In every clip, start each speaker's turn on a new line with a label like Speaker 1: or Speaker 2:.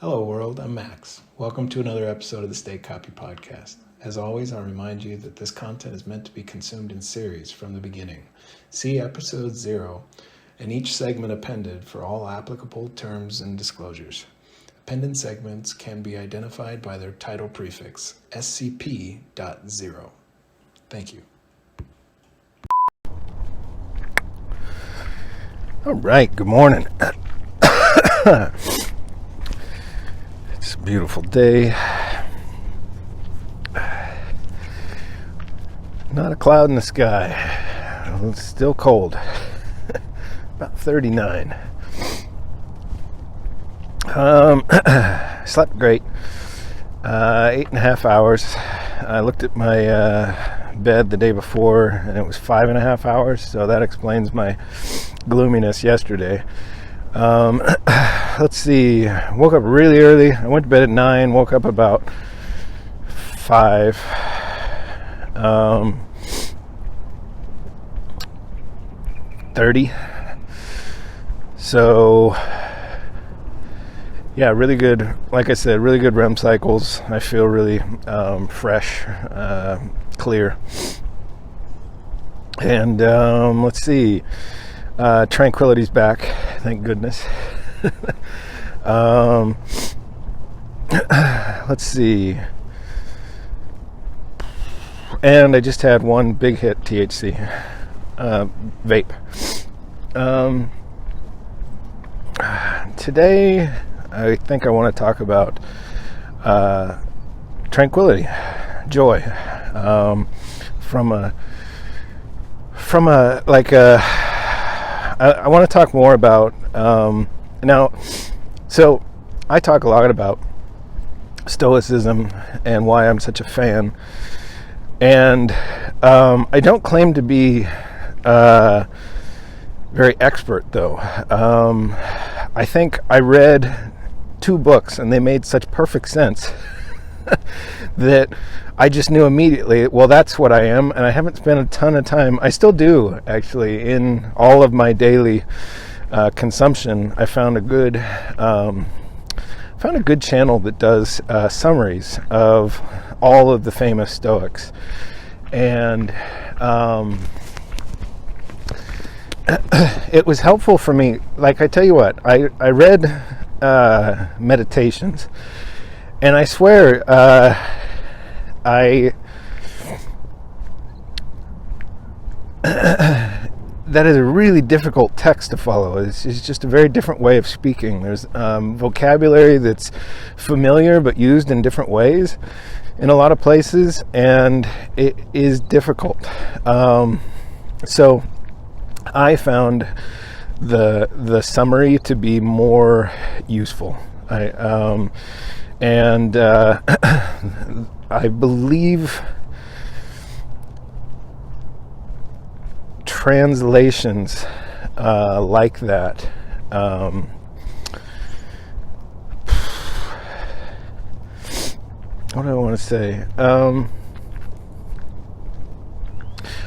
Speaker 1: Hello world, I'm Max. Welcome to another episode of the State Copy Podcast. As always, I'll remind you that this content is meant to be consumed in series from the beginning. See episode 0 and each segment appended for all applicable terms and disclosures. Appended segments can be identified by their title prefix, SCP.0. Thank you.
Speaker 2: All right, good morning. It's a beautiful day. Not a cloud in the sky. It's still cold. About 39. Slept great. 8.5 hours. I looked at my bed the day before and it was 5.5 hours, so that explains my gloominess yesterday. Let's see. Woke up really early. I went to bed at 9. Woke up about 5. .30. So yeah, really good. Like I said, really good REM cycles. I feel really fresh, clear. And let's see. Tranquility's back, thank goodness. Let's see. And I just had one big hit THC vape. Today I think I want to talk about tranquility, joy, I want to talk more about now. So I talk a lot about Stoicism and why I'm such a fan, and I don't claim to be very expert, though. I think I read 2 books and they made such perfect sense that I just knew immediately, well, that's what I am. And I haven't spent a ton of time. I still do, actually, in all of my daily consumption. I found a good channel that does summaries of all of the famous Stoics, and it was helpful for me. Like, I tell you what, I read Meditations, and I swear that is a really difficult text to follow. It's just a very different way of speaking. There's vocabulary that's familiar but used in different ways in a lot of places, and it is difficult. So I found the summary to be more useful. I believe translations like that what do I want to say?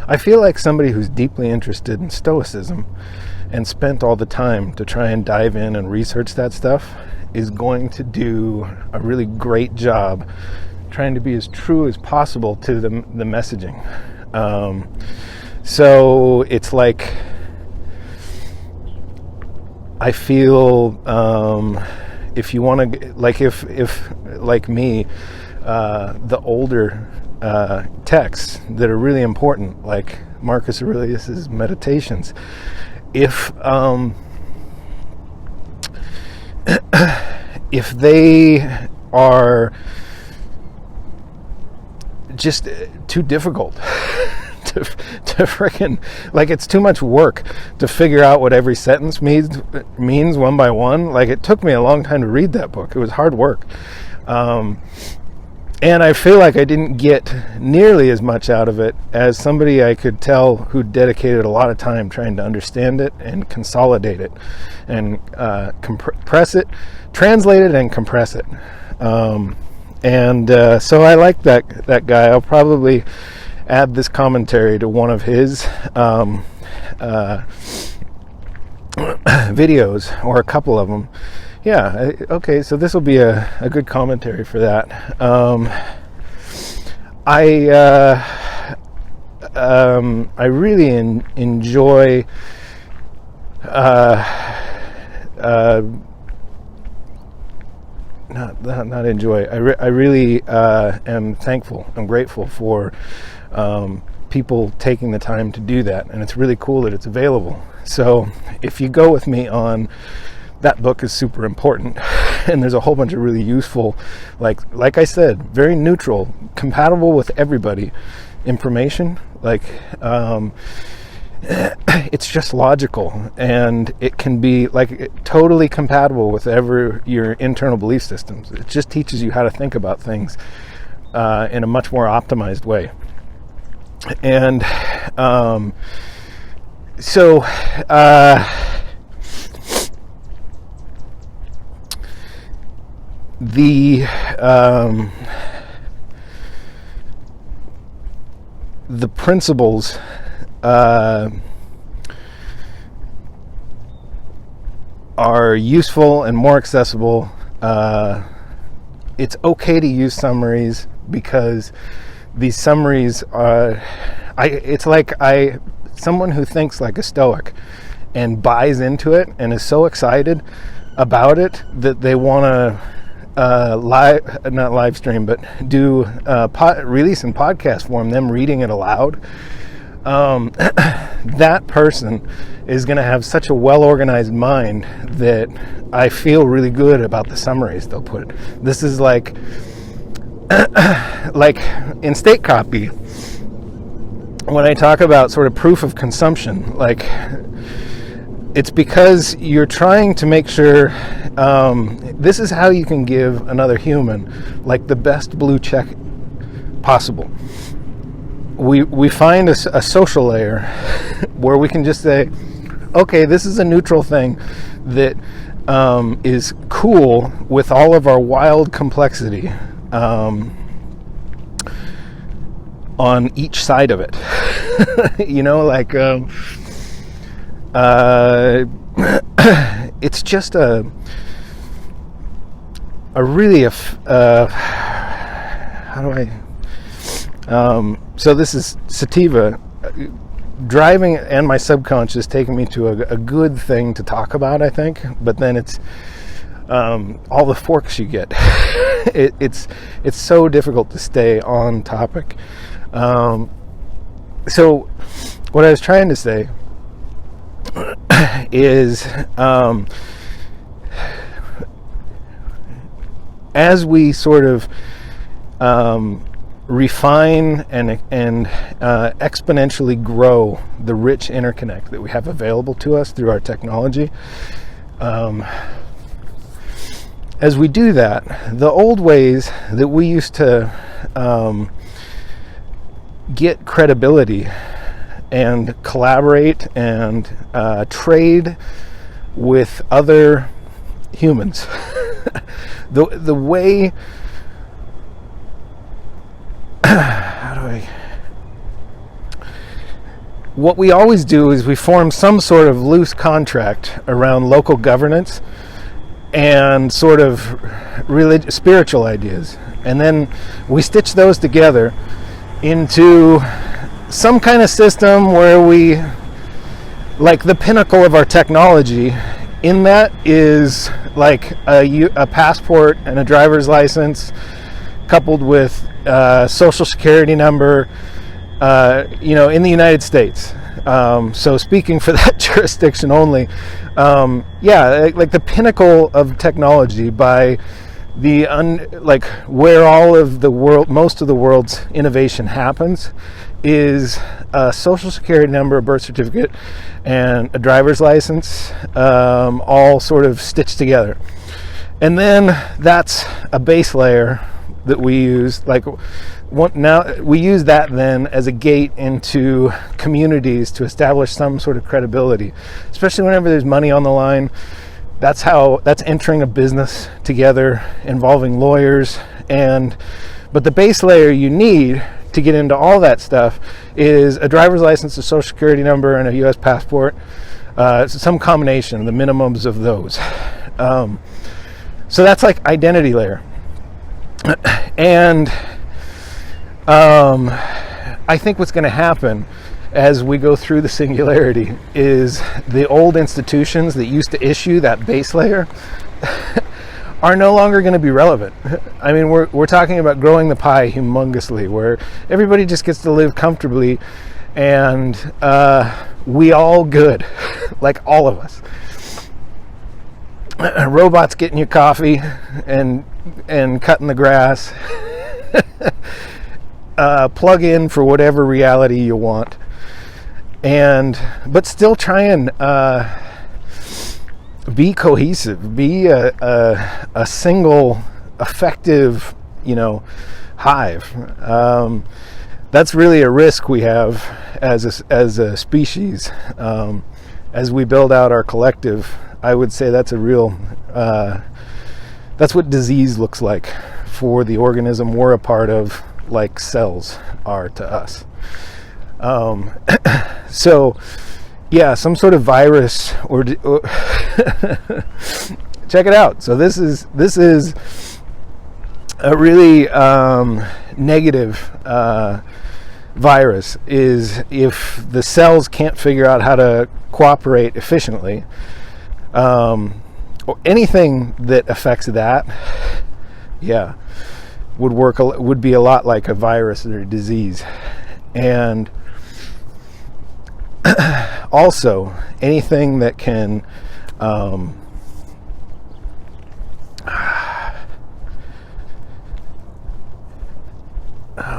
Speaker 2: I feel like somebody who's deeply interested in Stoicism and spent all the time to try and dive in and research that stuff is going to do a really great job trying to be as true as possible to the messaging. So it's like, I feel if you want to, like, if like me, the older texts that are really important, like Marcus Aurelius's Meditations, if they are just too difficult to frickin', like, it's too much work to figure out what every sentence means one by one. Like, it took me a long time to read that book. It was hard work. And I feel like I didn't get nearly as much out of it as somebody I could tell who dedicated a lot of time trying to understand it and consolidate it and compress it, translate it and compress it. So I like that guy. I'll probably add this commentary to one of his videos, or a couple of them. Okay, so this will be a good commentary for that. I really enjoy not enjoy. I really am thankful. I'm grateful for people taking the time to do that, and it's really cool that it's available. So if you go with me on that book is super important, and there's a whole bunch of really useful, like I said, very neutral, compatible with everybody information. It's just logical, and it can be totally compatible with your internal belief systems. It just teaches you how to think about things in a much more optimized way. And the principles are useful and more accessible. It's okay to use summaries because these summaries are, someone who thinks like a Stoic and buys into it and is so excited about it that they want to not live stream, but do release in podcast form, them reading it aloud. That person is going to have such a well-organized mind that I feel really good about the summaries they'll put. This is like in state copy, when I talk about sort of proof of consumption, it's because you're trying to make sure this is how you can give another human the best blue check possible. We find a social layer where we can just say, okay, this is a neutral thing that is cool with all of our wild complexity on each side of it. It's just a really how do I so this is sativa driving, and my subconscious taking me to a good thing to talk about, I think, but then it's all the forks you get. It's so difficult to stay on topic. So what I was trying to say is as we sort of refine and exponentially grow the rich interconnect that we have available to us through our technology, as we do that, the old ways that we used to get credibility and collaborate and trade with other humans, the way what we always do is we form some sort of loose contract around local governance and sort of spiritual ideas, and then we stitch those together into some kind of system where we, the pinnacle of our technology in that is a passport and a driver's license coupled with social security number, in the United States. So speaking for that jurisdiction only, the pinnacle of technology by where all of the world, most of the world's innovation happens, is a social security number, a birth certificate, and a driver's license, all sort of stitched together. And then that's a base layer that we use. Now we use that then as a gate into communities to establish some sort of credibility, especially whenever there's money on the line. That's entering a business together involving lawyers, but the base layer you need to get into all that stuff is a driver's license, a social security number, and a U.S. passport. Some combination, the minimums of those. So that's like identity layer. And I think what's going to happen as we go through the singularity is the old institutions that used to issue that base layer are no longer going to be relevant. I mean, we're talking about growing the pie humongously, where everybody just gets to live comfortably, and we all good, like all of us. Robots getting you coffee and cutting the grass. Plug in for whatever reality you want, but still try and be cohesive, be a single effective, hive. That's really a risk we have as a species. As we build out our collective, I would say that's a real that's what disease looks like for the organism we're a part of, like cells are to us. So yeah, some sort of virus or check it out. So this is a really negative virus, is if the cells can't figure out how to cooperate efficiently, or anything that affects that, would be a lot like a virus or a disease. And also anything that can oh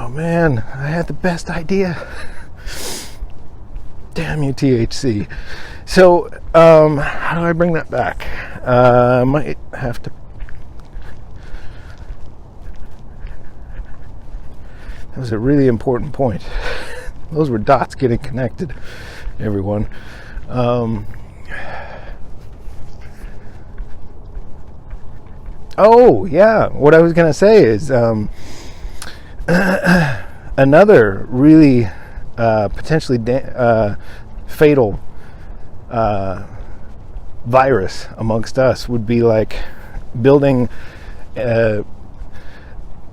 Speaker 2: man, I had the best idea. Damn you, THC. So how do I bring that back? I might have to. That was a really important point. Those were dots getting connected, everyone. Oh yeah, what I was going to say is another really potentially fatal virus amongst us would be like building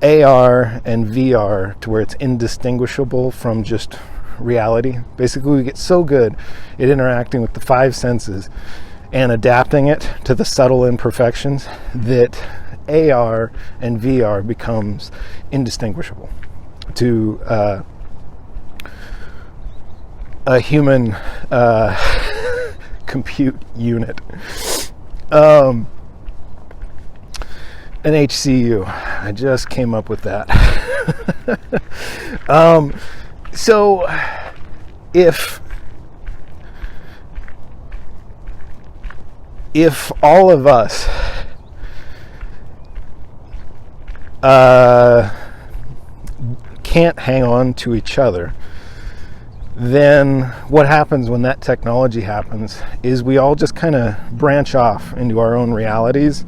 Speaker 2: AR and VR to where it's indistinguishable from just reality. Basically, we get so good at interacting with the five senses and adapting it to the subtle imperfections that AR and VR becomes indistinguishable to a human compute unit. An HCU. I just came up with that. So if all of us can't hang on to each other, then what happens when that technology happens is we all just kind of branch off into our own realities.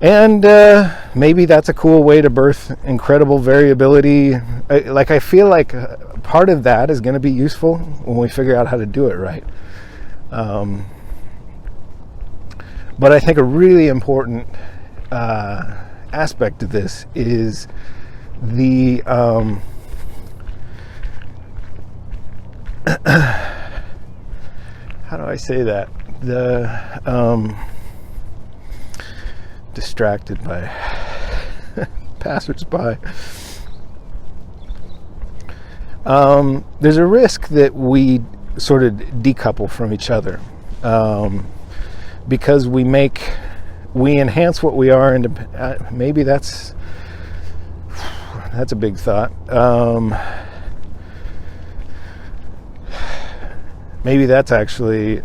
Speaker 2: And maybe that's a cool way to birth incredible variability. I feel like part of that is going to be useful when we figure out how to do it right. But I think a really important aspect of this is the how do I say that? The distracted by passersby. There's a risk that we sort of decouple from each other, because we enhance what we are, and maybe that's a big thought. Maybe that's actually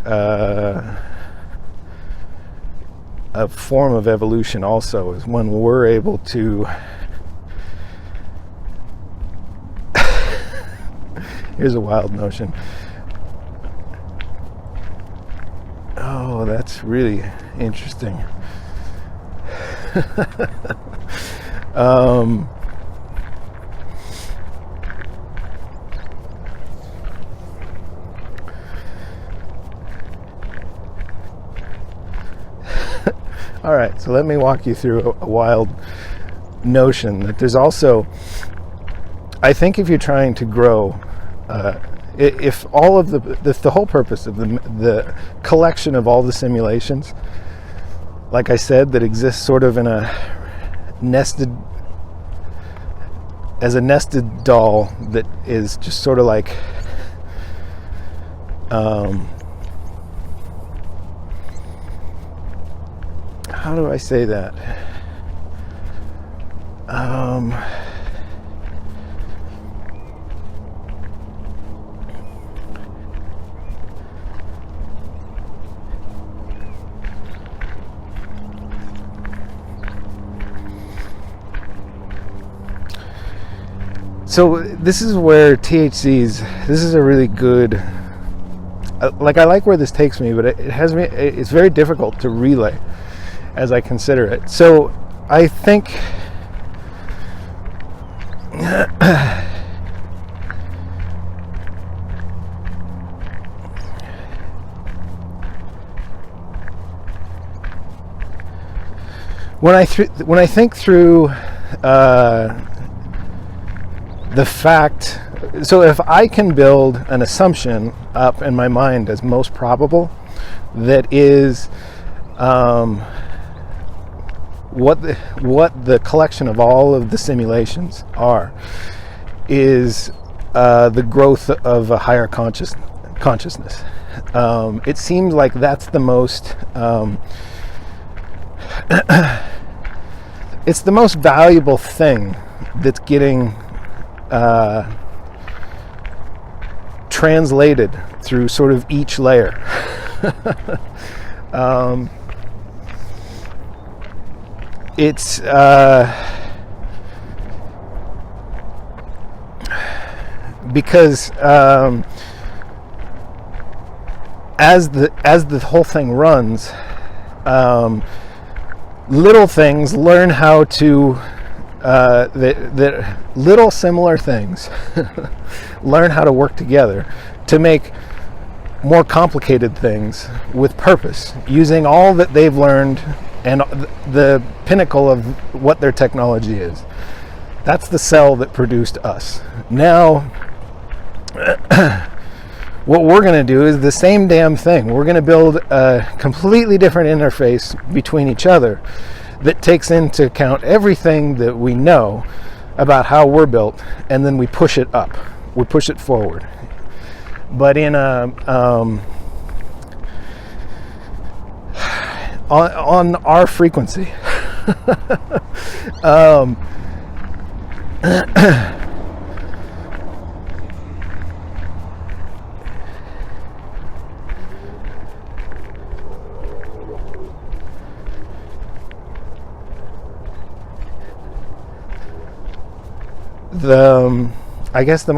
Speaker 2: a form of evolution also, is when we're able to here's a wild notion. Oh, that's really interesting. All right, so let me walk you through a wild notion that there's also, I think if you're trying to grow, if all of the whole purpose of the collection of all the simulations, like I said, that exists sort of in a nested doll that is just sort of like how do I say that? So this is where THCs, this is a really good, like I like where this takes me, but it's very difficult to relay as I consider it. So I think when I think through the fact, so if I can build an assumption up in my mind as most probable, that is what the collection of all of the simulations are, is the growth of a higher consciousness. It seems like that's the most it's the most valuable thing that's getting translated through sort of each layer. It's because as the whole thing runs, little things learn how to that little similar things learn how to work together to make more complicated things with purpose, using all that they've learned and the pinnacle of what their technology is. That's the cell that produced us. Now, what we're going to do is the same damn thing. We're going to build a completely different interface between each other that takes into account everything that we know about how we're built, and then we push it up. We push it forward. But in a on our frequency. I guess the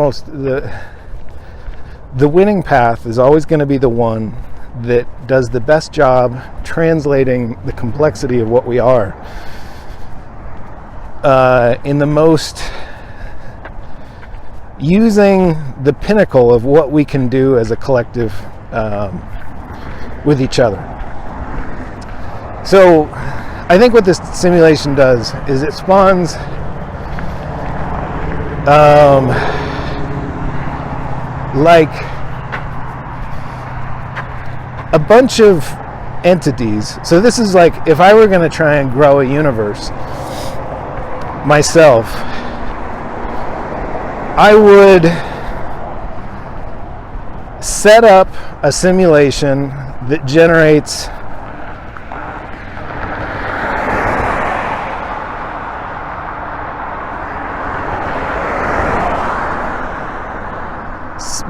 Speaker 2: winning path is always going to be the one that does the best job translating the complexity of what we are in the most, using the pinnacle of what we can do as a collective with each other. So I think what this simulation does is it spawns like a bunch of entities. So this is like if I were going to try and grow a universe myself, I would set up a simulation that generates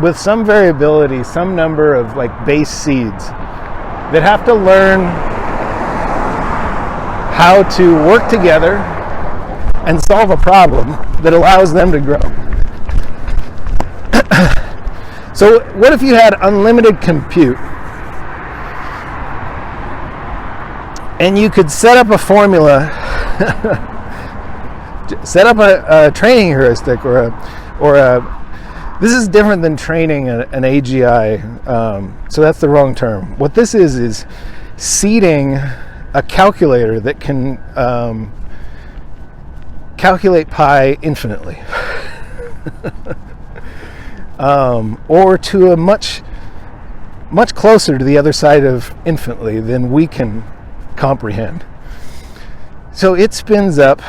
Speaker 2: with some variability, some number of like base seeds that have to learn how to work together and solve a problem that allows them to grow. So what if you had unlimited compute and you could set up a formula, set up a training heuristic or a this is different than training an AGI, so that's the wrong term. What this is seeding a calculator that can calculate pi infinitely, or to a much closer to the other side of infinitely than we can comprehend. So it spins up.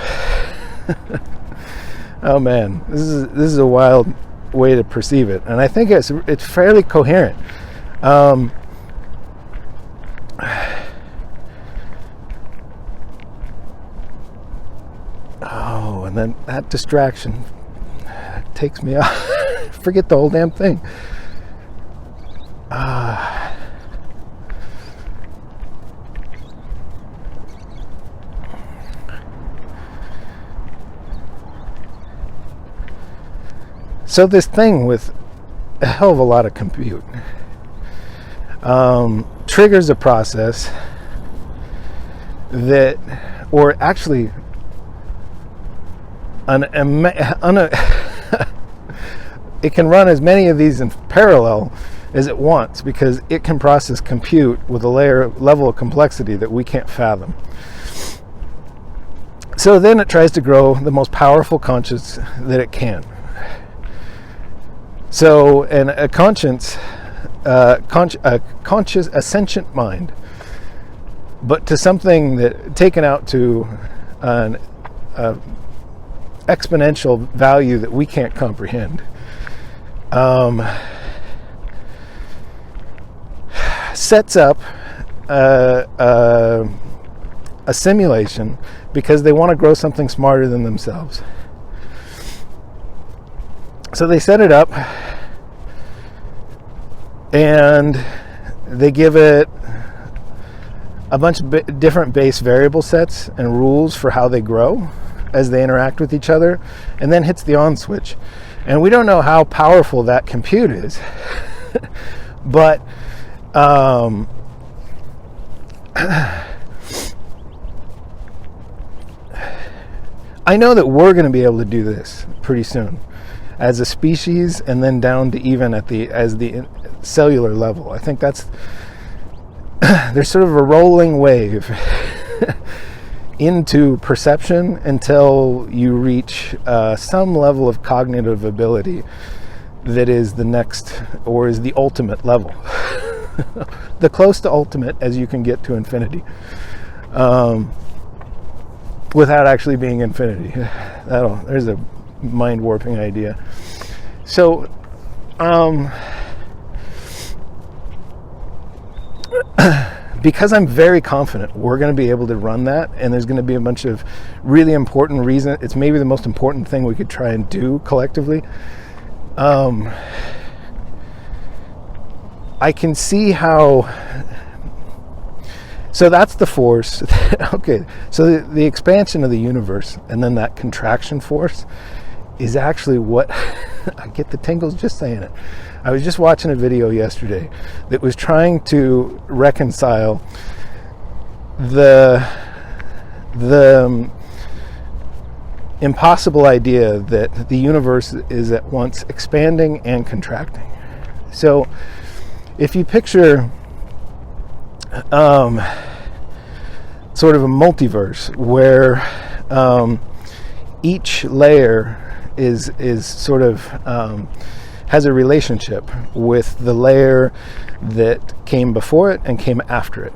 Speaker 2: Oh man, this is a wild way to perceive it, and I think it's fairly coherent. Oh, and then that distraction takes me off. Forget the whole damn thing. So this thing with a hell of a lot of compute triggers a process that, or actually it can run as many of these in parallel as it wants, because it can process compute with a level of complexity that we can't fathom. So then it tries to grow the most powerful conscience that it can. So, and a conscious, a sentient mind, but to something that taken out to an exponential value that we can't comprehend, sets up a simulation because they want to grow something smarter than themselves. So they set it up and they give it a bunch of different base variable sets and rules for how they grow as they interact with each other, and then hits the on switch. And we don't know how powerful that compute is, but I know that we're going to be able to do this pretty soon as a species, and then down to even at the cellular level. I think that's there's sort of a rolling wave into perception until you reach some level of cognitive ability that is the next, or is the ultimate level. The close to ultimate as you can get to infinity, without actually being infinity. There's a mind warping idea. So because I'm very confident we're going to be able to run that, and there's going to be a bunch of really important reasons. It's maybe the most important thing we could try and do collectively. I can see how. So that's the force. Okay, so the expansion of the universe and then that contraction force is actually what I get the tingles just saying it. I was just watching a video yesterday that was trying to reconcile the impossible idea that the universe is at once expanding and contracting. So if you picture sort of a multiverse where each layer is sort of has a relationship with the layer that came before it and came after it,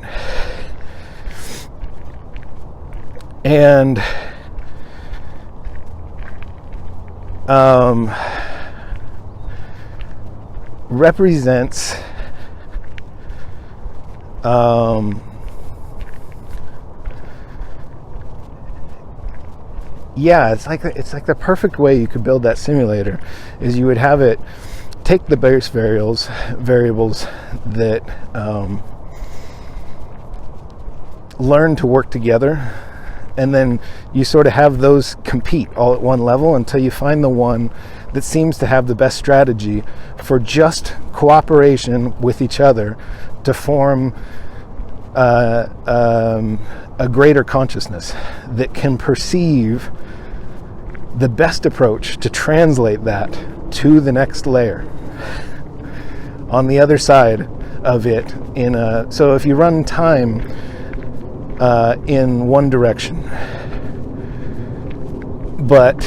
Speaker 2: and represents it's like the perfect way you could build that simulator is you would have it take the base variables that learn to work together, and then you sort of have those compete all at one level until you find the one that seems to have the best strategy for just cooperation with each other to form a greater consciousness that can perceive the best approach to translate that to the next layer on the other side of it. So if you run time in one direction. But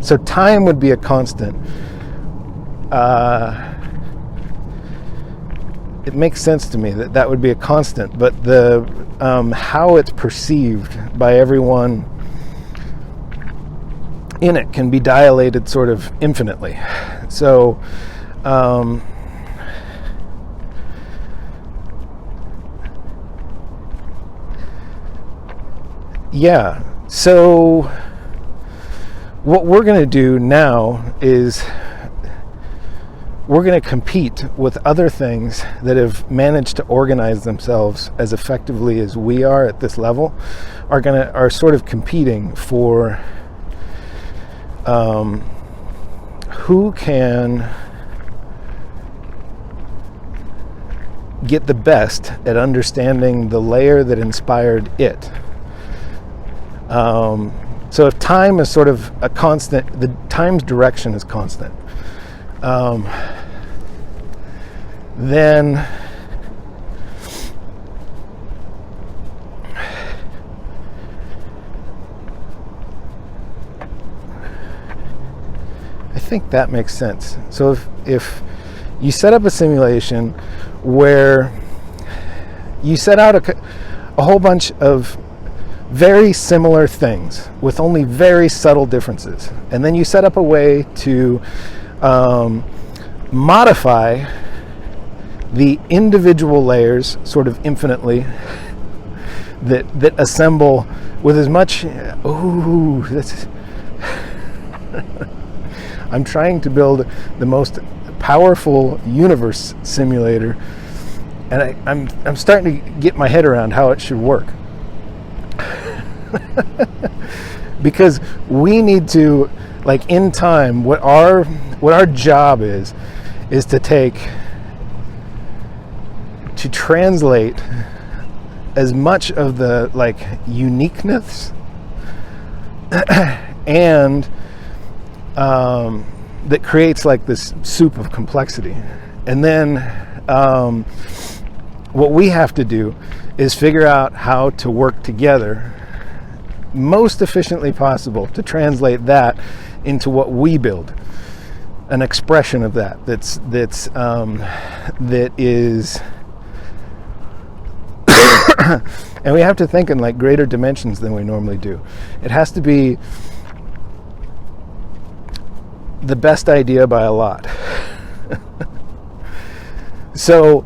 Speaker 2: so time would be a constant. It makes sense to me that would be a constant, but the how it's perceived by everyone in it can be dilated sort of infinitely. So yeah, so what we're going to do now is we're going to compete with other things that have managed to organize themselves as effectively as we are at this level, are sort of competing for who can get the best at understanding the layer that inspired it. So if time is sort of a constant, the time's direction is constant, then I think that makes sense. So if you set up a simulation where you set out a whole bunch of very similar things with only very subtle differences, and then you set up a way to modify the individual layers sort of infinitely that assemble with as much I'm trying to build the most powerful universe simulator, and I'm starting to get my head around how it should work. Because we need to, like, in time, what our job is to translate as much of the, like, uniqueness and that creates, like, this soup of complexity. And then what we have to do is figure out how to work together most efficiently possible to translate that into what we build, an expression of that that is and we have to think in, like, greater dimensions than we normally do. It has to be the best idea by a lot. So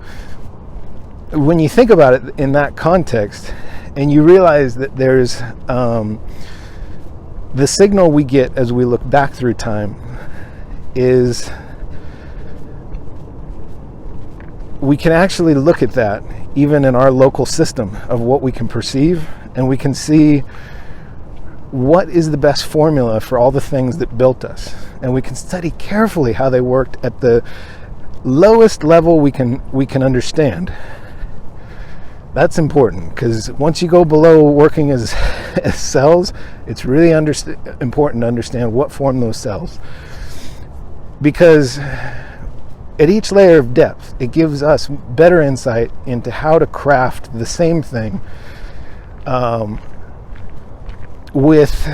Speaker 2: when you think about it in that context, and you realize that there's the signal we get as we look back through time is we can actually look at that even in our local system of what we can perceive, and we can see what is the best formula for all the things that built us, and we can study carefully how they worked at the lowest level we can understand. That's important, because once you go below working as cells, it's really important to understand what form those cells. Because at each layer of depth, it gives us better insight into how to craft the same thing with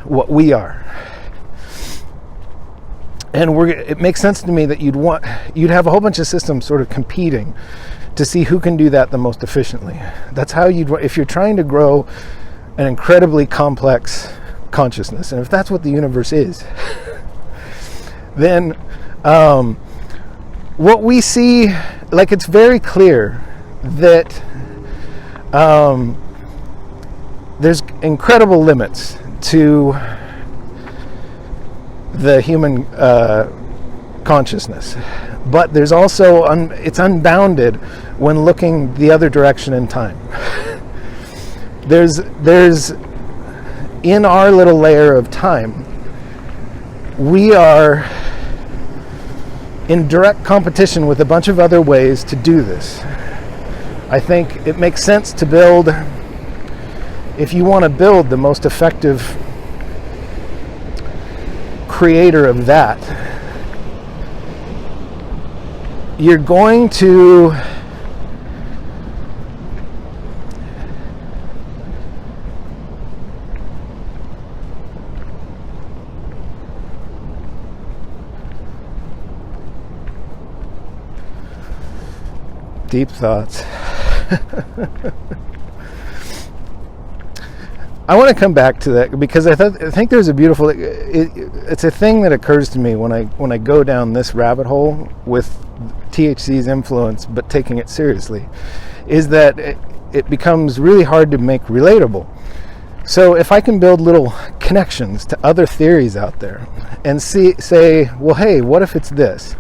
Speaker 2: what we are. And it makes sense to me that you'd have a whole bunch of systems sort of competing to see who can do that the most efficiently. That's how if you're trying to grow an incredibly complex consciousness, and if that's what the universe is, then what we see, like, it's very clear that there's incredible limits to the human consciousness, but there's also it's unbounded when looking the other direction in time. There's in our little layer of time, we are in direct competition with a bunch of other ways to do this. I think it makes sense to build, if you want to build the most effective creator of that, you're going to deep thoughts. I want to come back to that because I think there's a beautiful. It's a thing that occurs to me when I go down this rabbit hole with THC's influence, but taking it seriously, is that it becomes really hard to make relatable. So if I can build little connections to other theories out there and say, well, hey, what if it's this,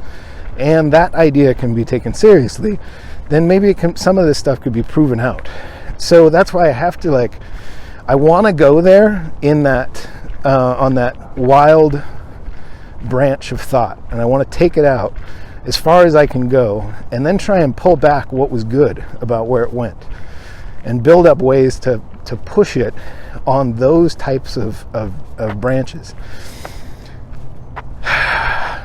Speaker 2: and that idea can be taken seriously, then maybe some of this stuff could be proven out. So that's why I have to I want to go there in that on that wild branch of thought, and I want to take it out as far as I can go, and then try and pull back what was good about where it went, and build up ways to push it on those types of branches.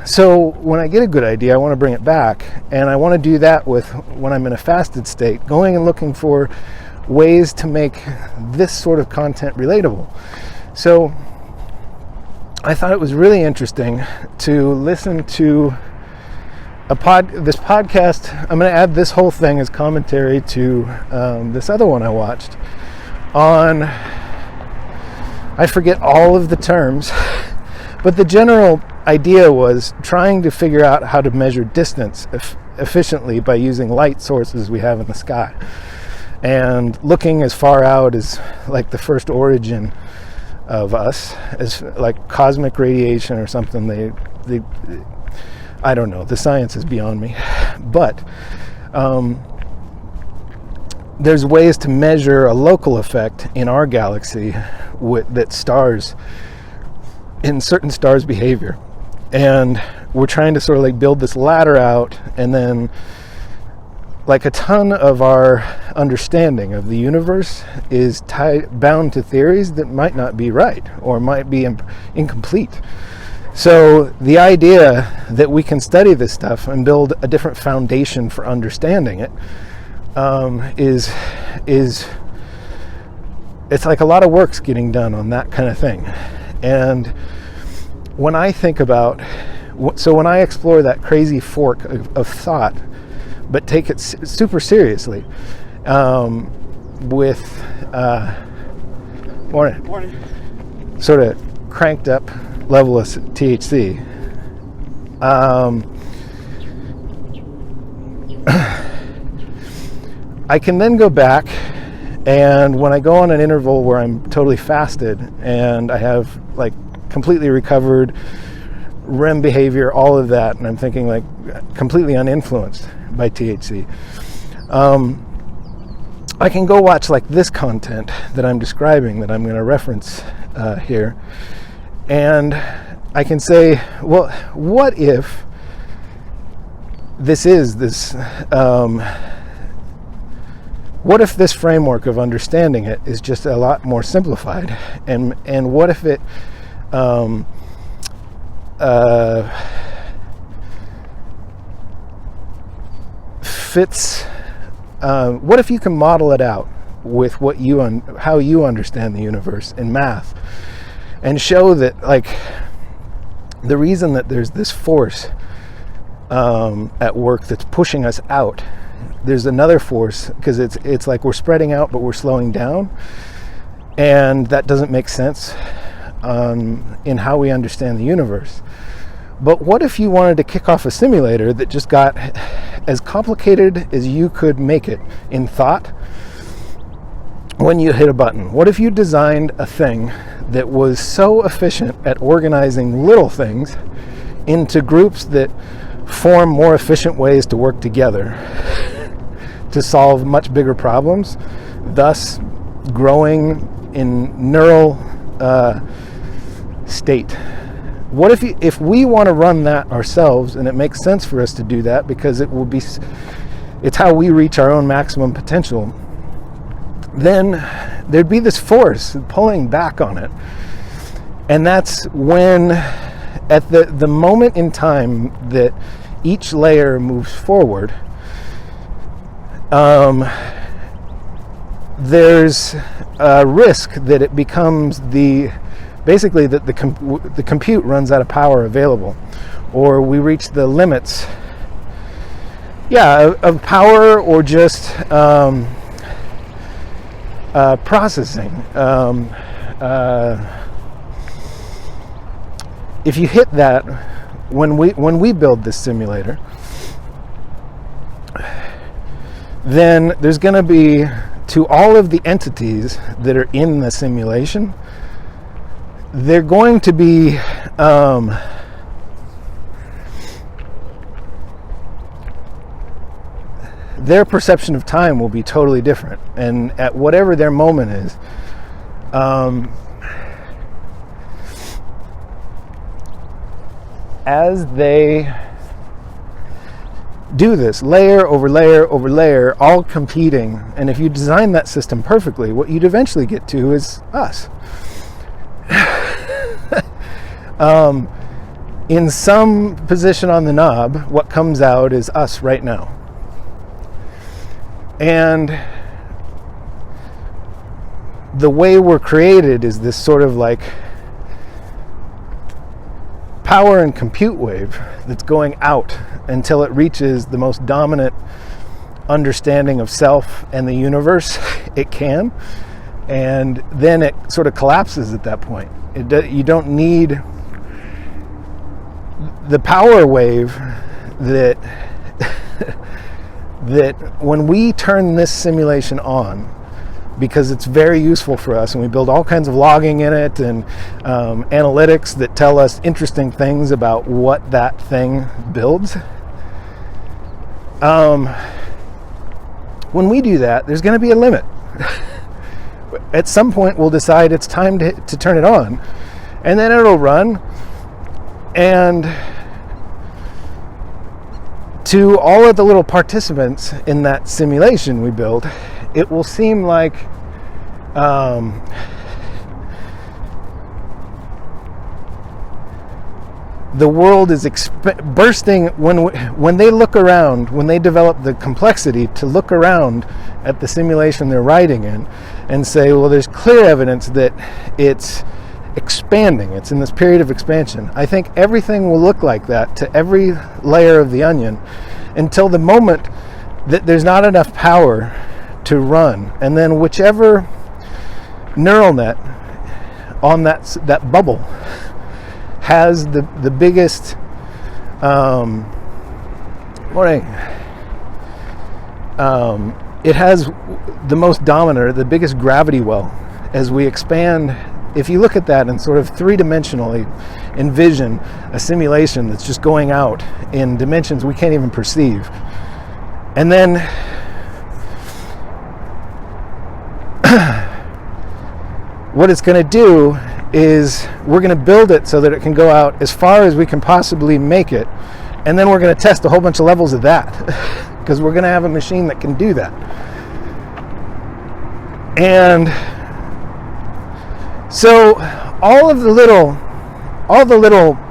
Speaker 2: So when I get a good idea, I want to bring it back, and I want to do that with when I'm in a fasted state, going and looking for ways to make this sort of content relatable. So I thought it was really interesting to listen to this podcast. I'm going to add this whole thing as commentary to this other one I watched on, I forget all of the terms, but the general idea was trying to figure out how to measure distance efficiently by using light sources we have in the sky, and looking as far out as like the first origin of us, as like cosmic radiation or something. They I don't know, the science is beyond me, but there's ways to measure a local effect in our galaxy that stars, in certain stars' behavior. And we're trying to sort of build this ladder out, and then a ton of our understanding of the universe is bound to theories that might not be right or might be incomplete. So the idea that we can study this stuff and build a different foundation for understanding it is it's like a lot of work's getting done on that kind of thing. And when I think about, so when I explore that crazy fork of thought, but take it super seriously, with morning, sort of cranked up level of THC, I can then go back, and when I go on an interval where I'm totally fasted and I have completely recovered REM behavior, all of that, and I'm thinking completely uninfluenced by THC, I can go watch this content that I'm describing, that I'm going to reference here, and I can say, well, what if what if this framework of understanding it is just a lot more simplified, and what if it fits? What if you can model it out with how you understand the universe in math, and show that the reason that there's this force at work that's pushing us out, there's another force, because it's like we're spreading out but we're slowing down, and that doesn't make sense in how we understand the universe. But what if you wanted to kick off a simulator that just got as complicated as you could make it in thought when you hit a button? What if you designed a thing that was so efficient at organizing little things into groups that form more efficient ways to work together to solve much bigger problems, thus growing in neural state? What if we want to run that ourselves, and it makes sense for us to do that because it's how we reach our own maximum potential, then there'd be this force pulling back on it. And that's when, at the moment in time that each layer moves forward, there's a risk that it becomes basically that the compute runs out of power available, or we reach the limits, of power, or just processing. If you hit that, when we build this simulator, then there's going to be, to all of the entities that are in the simulation, they're going to be their perception of time will be totally different, and at whatever their moment is, as they do this layer over layer over layer, all competing, and if you design that system perfectly, what you'd eventually get to is us. In some position on the knob, what comes out is us right now. And the way we're created is this sort of like power and compute wave that's going out until it reaches the most dominant understanding of self and the universe it can, and then it sort of collapses at that point. You don't need the power wave that that when we turn this simulation on, because it's very useful for us, and we build all kinds of logging in it and analytics that tell us interesting things about what that thing builds. When we do that, there's going to be a limit. At some point, we'll decide it's time to turn it on, and then it'll run, and to all of the little participants in that simulation we build, it will seem like the world is bursting when they look around, when they develop the complexity to look around at the simulation they're writing in and say, well, there's clear evidence that it's expanding, it's in this period of expansion. I think everything will look like that to every layer of the onion until the moment that there's not enough power to run, and then whichever neural net on that bubble has the biggest it has the most dominant, the biggest gravity well as we expand. If you look at that and sort of three-dimensionally envision a simulation that's just going out in dimensions we can't even perceive, and then what it's going to do is we're going to build it so that it can go out as far as we can possibly make it, and then we're going to test a whole bunch of levels of that because we're going to have a machine that can do that. And so all the little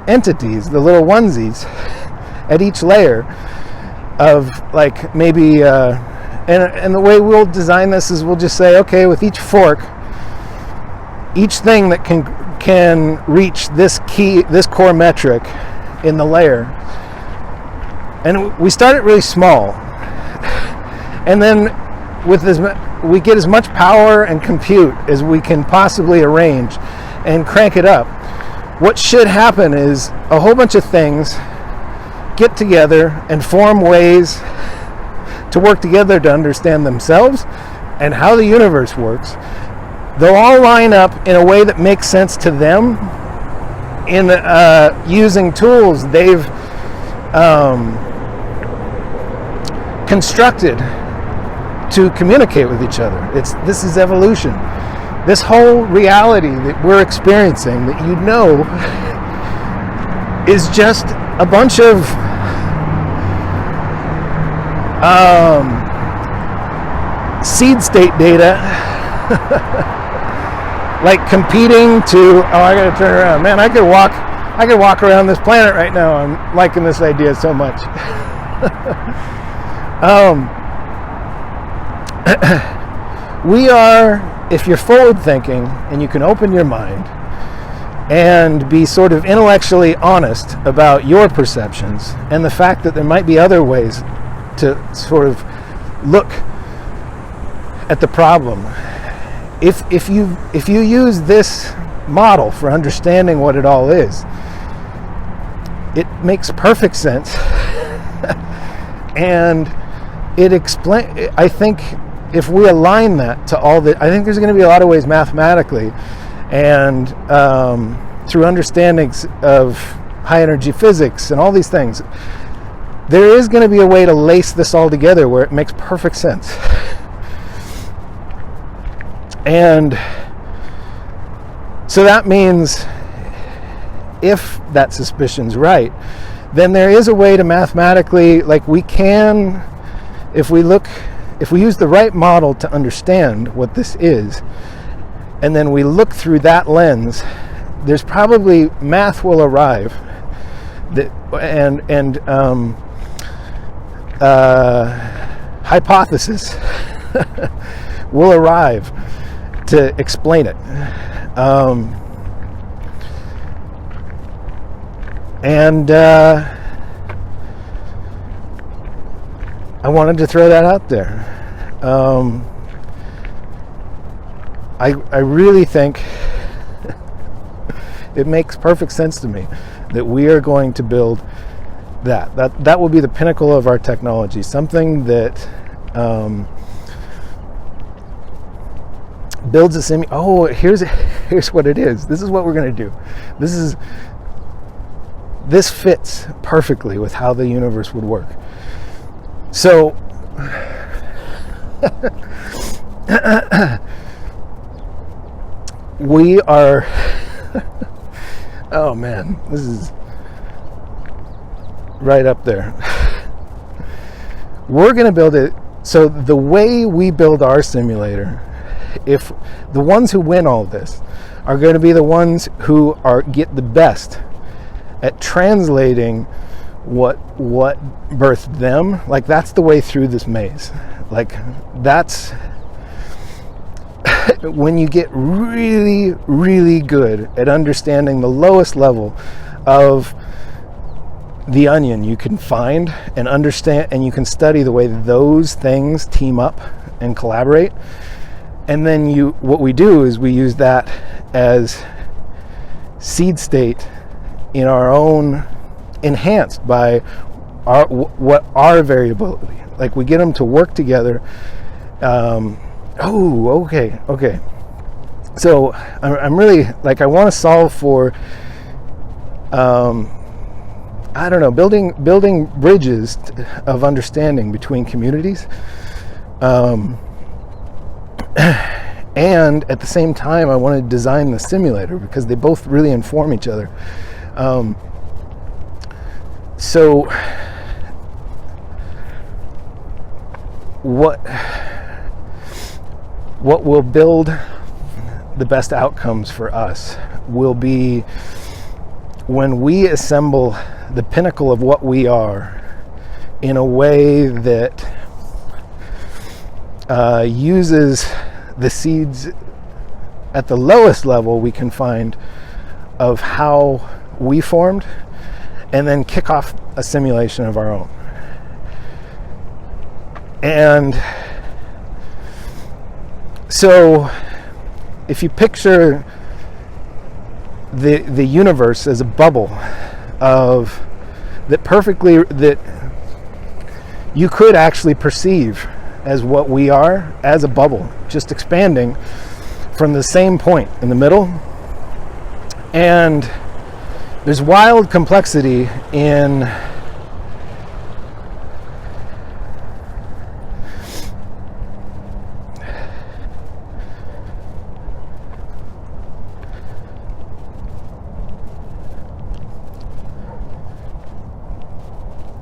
Speaker 2: entities, the little onesies at each layer of, like, maybe and the way we'll design this is we'll just say, okay, with each fork, each thing that can reach this core metric in the layer, and we start it really small, and then we get as much power and compute as we can possibly arrange and crank it up. What should happen is a whole bunch of things get together and form ways to work together to understand themselves and how the universe works. They'll all line up in a way that makes sense to them in using tools they've constructed to communicate with each other. This is evolution. This whole reality that we're experiencing, that you know, is just a bunch of seed state data like competing to, I gotta turn around. Man, I could walk I could walk around this planet right now. I'm liking this idea so much. We are, if you're forward thinking and you can open your mind and be sort of intellectually honest about your perceptions and the fact that there might be other ways to sort of look at the problem. If you use this model for understanding what it all is, it makes perfect sense. And I think if we align that to all I think there's going to be a lot of ways mathematically and through understandings of high energy physics and all these things, there is going to be a way to lace this all together where it makes perfect sense. And so that means if that suspicion's right, then there is a way to mathematically, like we can, if we use the right model to understand what this is, and then we look through that lens, there's probably math will arrive that, and hypothesis will arrive to explain it. I wanted to throw that out there. I really think it makes perfect sense to me that we are going to build that will be the pinnacle of our technology, something that builds a here's what it is. This is what we're going to do. This fits perfectly with how the universe would work. So we are oh man, this is right up there. We're going to build it. So the way we build our simulator, if the ones who win all this are going to be the ones who get the best at translating what birthed them, like that's the way through this maze. Like that's when you get really, really good at understanding the lowest level of the onion you can find and understand, and you can study the way those things team up and collaborate. And then what we do is we use that as seed state in our own, enhanced by our variability. Like we get them to work together. Okay. So I'm really, like, I want to solve for, I don't know, building bridges of understanding between communities. And at the same time, I want to design the simulator because they both really inform each other. So what will build the best outcomes for us will be when we assemble the pinnacle of what we are in a way that uses the seeds at the lowest level we can find of how we formed, and then kick off a simulation of our own. And so if you picture the universe as a bubble that you could actually perceive as what we are, as a bubble, just expanding from the same point in the middle. And there's wild complexity in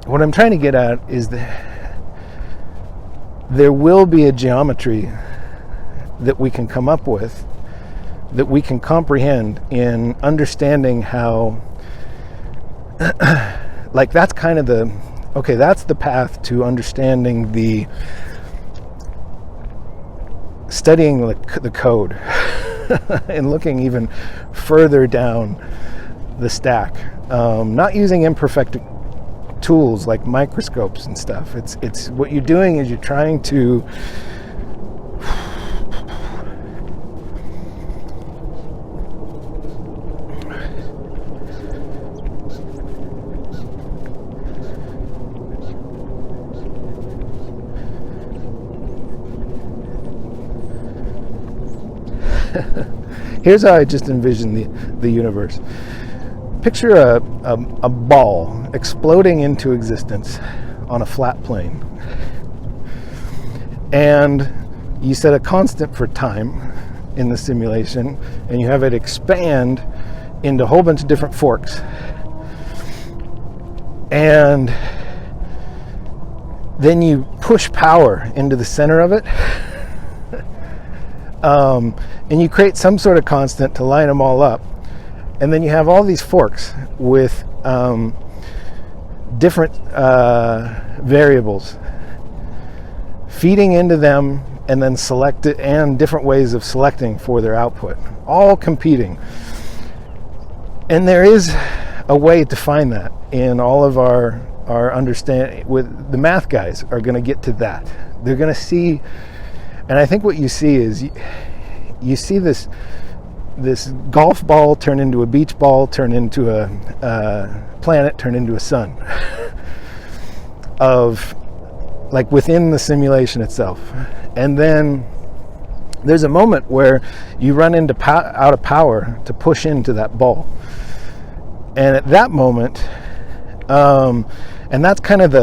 Speaker 2: what I'm trying to get at is that there will be a geometry that we can come up with, that we can comprehend in understanding how like that's kind of that's the path to understanding studying the code and looking even further down the stack, not using imperfect tools like microscopes and stuff. It's what you're doing is you're trying to here's how I just envision the universe. Picture a ball exploding into existence on a flat plane. And you set a constant for time in the simulation, and you have it expand into a whole bunch of different forks. And then you push power into the center of it. And you create some sort of constant to line them all up. And then you have all these forks with different variables feeding into them, and then select it, and different ways of selecting for their output, all competing. And there is a way to find that in all of our understanding. With the math guys are going to get to that. They're going to see. And I think what you see is you see this golf ball turn into a beach ball, turn into a planet, turn into a sun of like within the simulation itself. And then there's a moment where you run into out of power to push into that ball. And at that moment, and that's kind of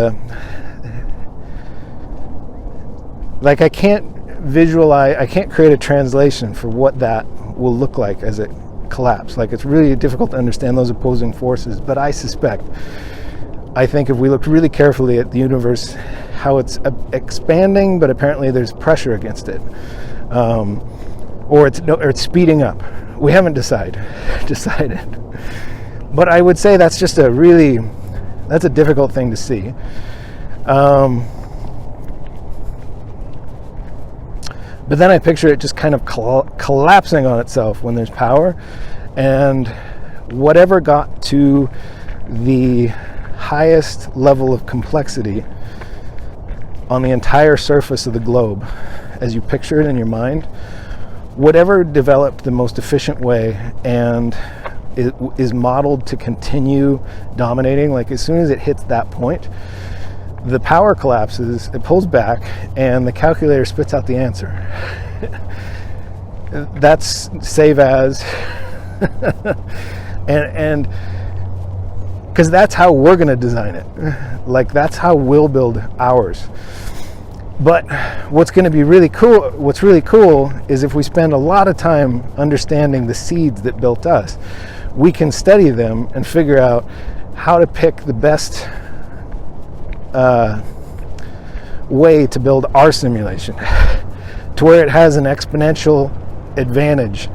Speaker 2: I can't visualize, I can't create a translation for what that will look like as it collapses. Like, it's really difficult to understand those opposing forces, but I think if we looked really carefully at the universe, how it's expanding, but apparently there's pressure against it, or it's speeding up. We haven't decided, but I would say that's just that's a difficult thing to see. But then I picture it just kind of collapsing on itself when there's power, and whatever got to the highest level of complexity on the entire surface of the globe, as you picture it in your mind, whatever developed the most efficient way and it is modeled to continue dominating, like as soon as it hits that point, the power collapses, it pulls back, and the calculator spits out the answer. That's save as. and because that's how we're going to design it. Like, that's how we'll build ours. But what's really cool is if we spend a lot of time understanding the seeds that built us, we can study them and figure out how to pick the best way to build our simulation to where it has an exponential advantage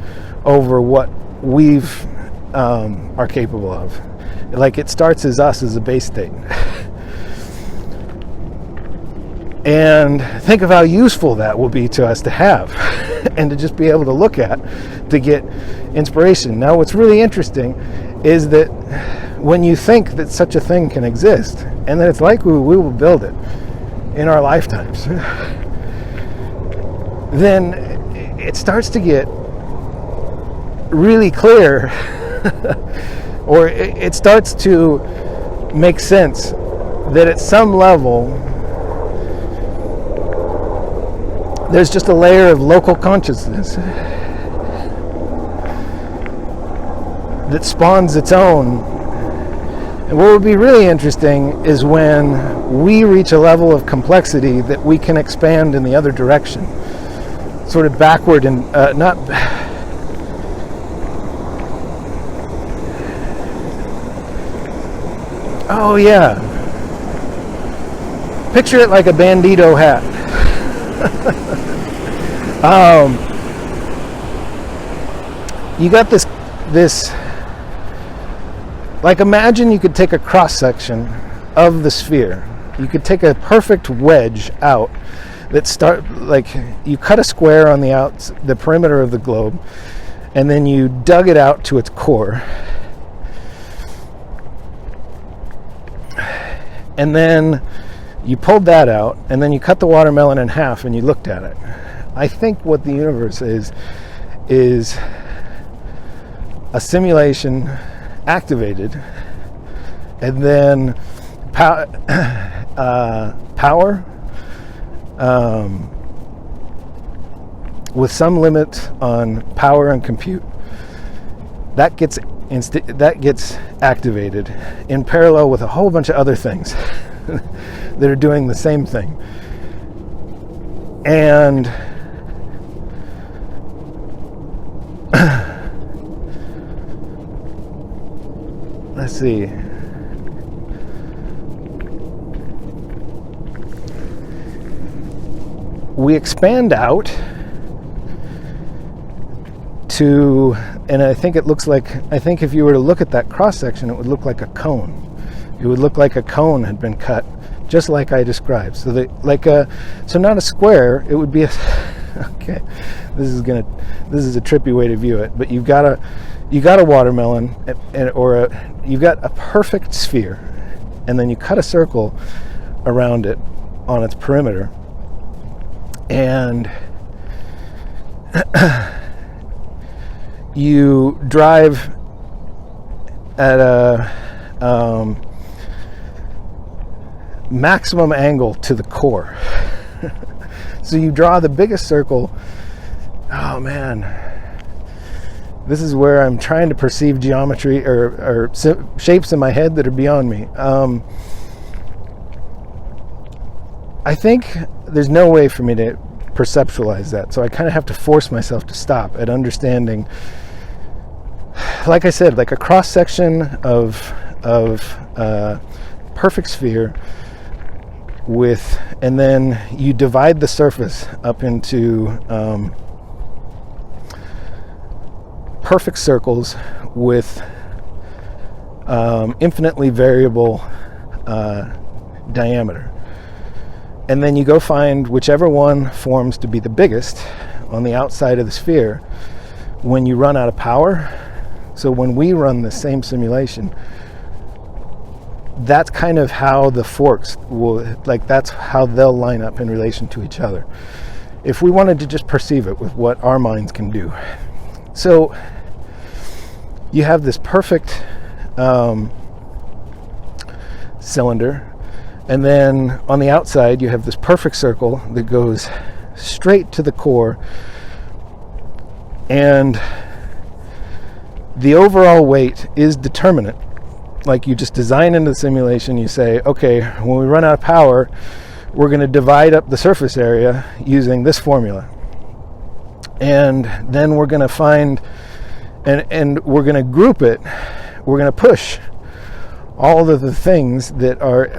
Speaker 2: over what we've are capable of. Like, it starts as us as a base state. And think of how useful that will be to us to have and to just be able to look at to get inspiration. Now, what's really interesting is that when you think that such a thing can exist, and that it's likely we will build it in our lifetimes, then it starts to get really clear, or it starts to make sense that at some level there's just a layer of local consciousness that spawns its own. And what would be really interesting is when we reach a level of complexity that we can expand in the other direction, sort of backward and not. Oh yeah. Picture it like a bandito hat. You got this Like, imagine you could take a cross-section of the sphere. You could take a perfect wedge out like, you cut a square on the perimeter of the globe, and then you dug it out to its core. And then you pulled that out, and then you cut the watermelon in half and you looked at it. I think what the universe is a simulation activated, and then power with some limit on power and compute that gets activated in parallel with a whole bunch of other things that are doing the same thing. And let's see. We expand out to, and I think if you were to look at that cross section, it would look like a cone. It would look like a cone had been cut, just like I described. So so not a square. It would be a. Okay, this is a trippy way to view it. But you got a watermelon, you've got a perfect sphere, and then you cut a circle around it on its perimeter, and you drive at a maximum angle to the core. So you draw the biggest circle. Oh man, this is where I'm trying to perceive geometry or shapes in my head that are beyond me. I think there's no way for me to perceptualize that, so I kind of have to force myself to stop at understanding, like I said, like a cross section of perfect sphere and then you divide the surface up into perfect circles with infinitely variable diameter. And then you go find whichever one forms to be the biggest on the outside of the sphere when you run out of power. So when we run the same simulation, that's kind of how the forks that's how they'll line up in relation to each other. If we wanted to just perceive it with what our minds can do. So you have this perfect cylinder, and then on the outside you have this perfect circle that goes straight to the core, and the overall weight is determinate. Like, you just design into the simulation, you say, okay, when we run out of power, we're going to divide up the surface area using this formula. And then we're going to find, and we're going to group it, we're going to push all of the things that are,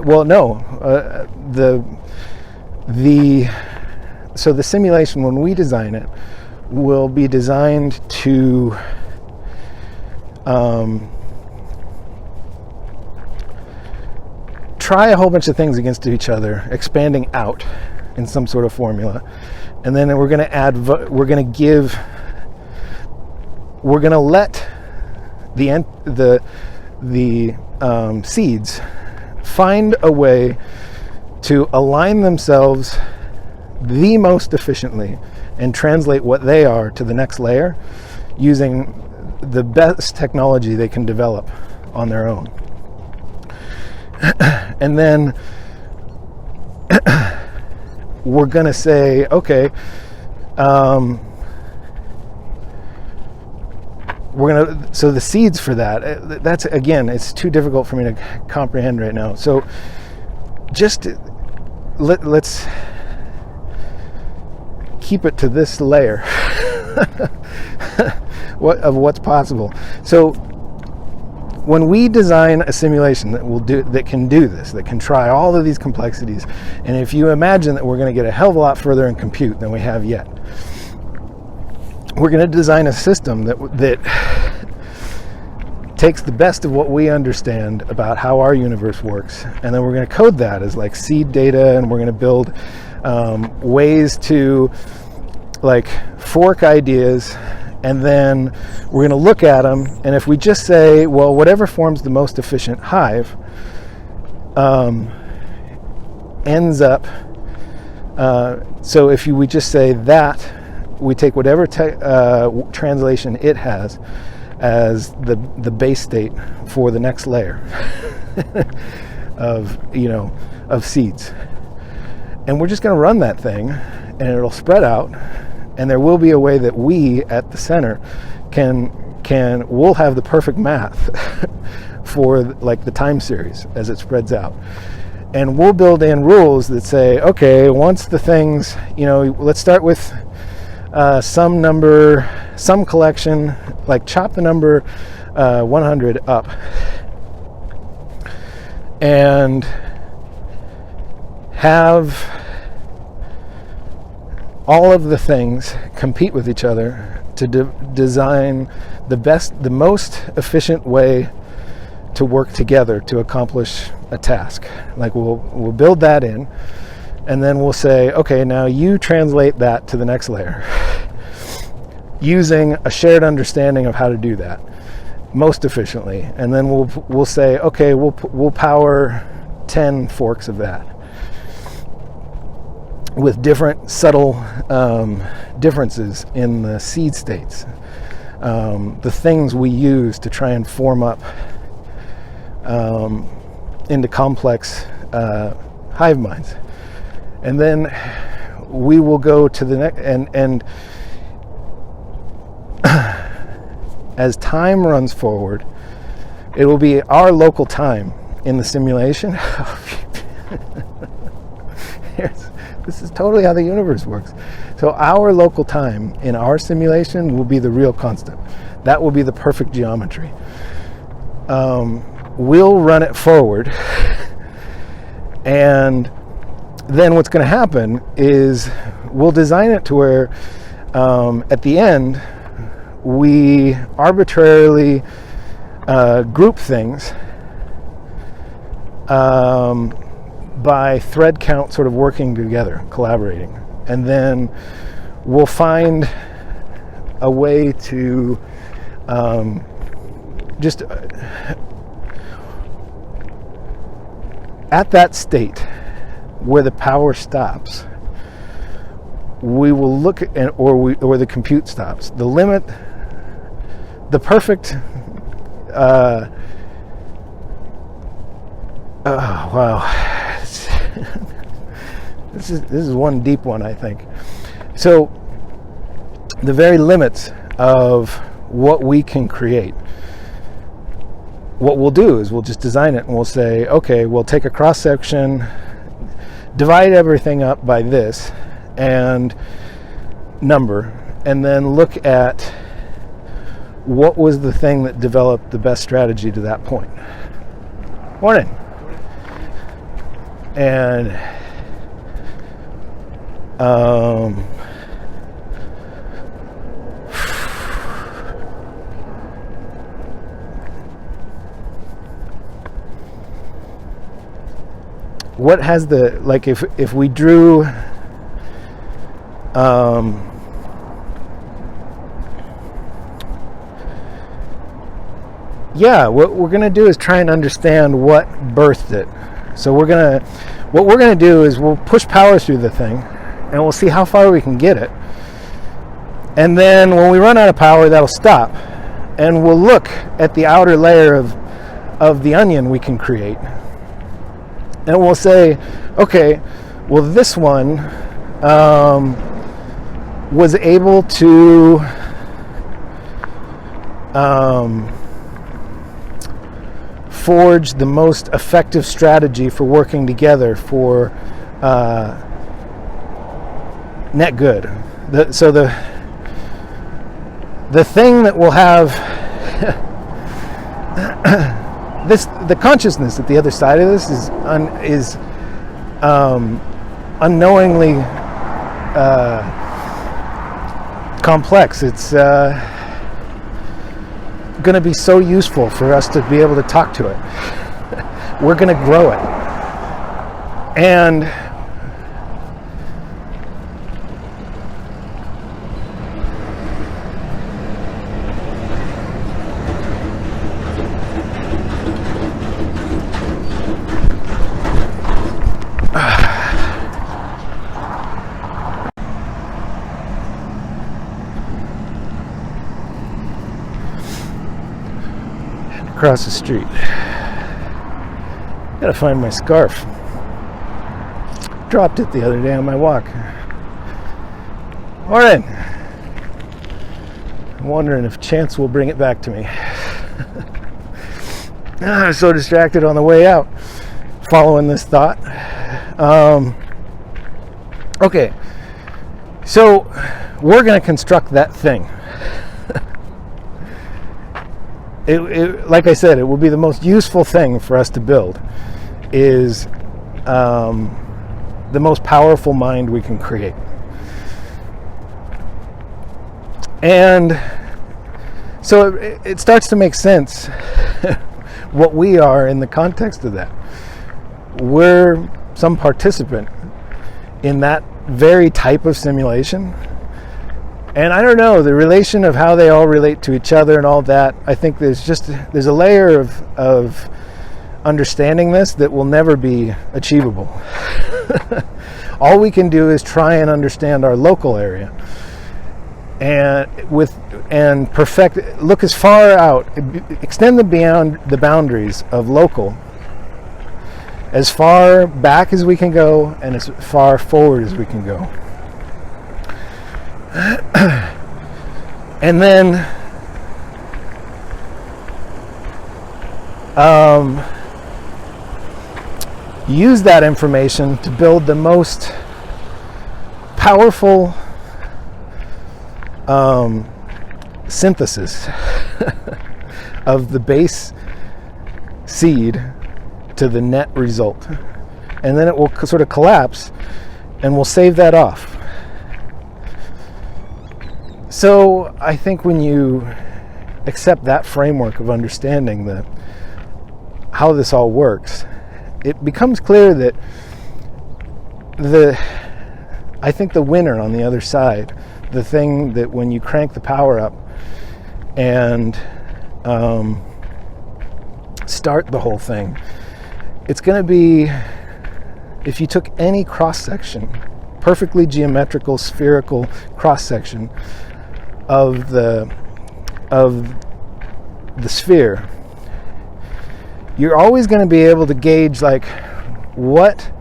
Speaker 2: so the simulation, when we design it, will be designed to try a whole bunch of things against each other, expanding out in some sort of formula, and then we're going to add. We're going to let the seeds find a way to align themselves the most efficiently and translate what they are to the next layer using the best technology they can develop on their own. And then we're going to say, okay, so the seeds for that's, again, it's too difficult for me to comprehend right now. So just let's keep it to this layer of what's possible. So when we design a simulation that can do this, that can try all of these complexities, and if you imagine that we're going to get a hell of a lot further in compute than we have yet, we're going to design a system that takes the best of what we understand about how our universe works, and then we're going to code that as like seed data, and we're going to build ways to like fork ideas, and then we're going to look at them, and if we just say, well, whatever forms the most efficient hive ends up, so if we just say that, we take whatever translation it has as the base state for the next layer of seeds, and we're just going to run that thing, and it'll spread out, and there will be a way that we at the center we'll have the perfect math for like the time series as it spreads out, and we'll build in rules that say, okay, once the things, let's start with some number, some collection, like chop the number 100 up, and have all of the things compete with each other to design the most efficient way to work together to accomplish a task. Like we'll build that in, and then we'll say, okay, now you translate that to the next layer using a shared understanding of how to do that most efficiently. And then we'll say, okay, we'll power 10 forks of that with different subtle differences in the seed states, the things we use to try and form up into complex hive minds. And then we will go to the next, and as time runs forward, it will be our local time in the simulation. This is totally how the universe works. So our local time in our simulation will be the real constant. That will be the perfect geometry. We'll run it forward, and then what's going to happen is we'll design it to where at the end we arbitrarily group things by thread count, sort of working together, collaborating, and then we'll find a way to just at that state where the power stops, we will look at, or the compute stops. The limit, the perfect. Oh wow. This is one deep one, I think. So the very limits of what we can create, what we'll do is we'll just design it, and we'll say, okay, we'll take a cross section, divide everything up by this and number, and then look at what was the thing that developed the best strategy to that point. Morning. And what has the, like, if we drew what we're going to do is try and understand what birthed it. So what we're going to do is we'll push power through the thing, and we'll see how far we can get it. And then when we run out of power, that'll stop. And we'll look at the outer layer of the onion we can create. And we'll say, okay, well, this one was able to forge the most effective strategy for working together for net good. The thing that will have the consciousness at the other side of this is unknowingly going to be so useful for us to be able to talk to it. We're going to grow it. And across the street. Gotta find my scarf. Dropped it the other day on my walk. Morning. I'm wondering if chance will bring it back to me. I was so distracted on the way out, following this thought. Okay, so we're going to construct that thing. Like I said, it will be the most useful thing for us to build, is the most powerful mind we can create. And so it starts to make sense what we are in the context of that. We're some participant in that very type of simulation. And I don't know, the relation of how they all relate to each other and all that, I think there's a layer of understanding this that will never be achievable. All we can do is try and understand our local area and perfect, look as far out, extend the boundaries of local as far back as we can go and as far forward as we can go. And then use that information to build the most powerful synthesis of the base seed to the net result. And then it will sort of collapse, and we'll save that off. So I think when you accept that framework of understanding how this all works, it becomes clear that I think the winner on the other side, the thing that when you crank the power up and start the whole thing, it's going to be, if you took any cross-section, perfectly geometrical, spherical cross-section of the sphere, you're always going to be able to gauge like what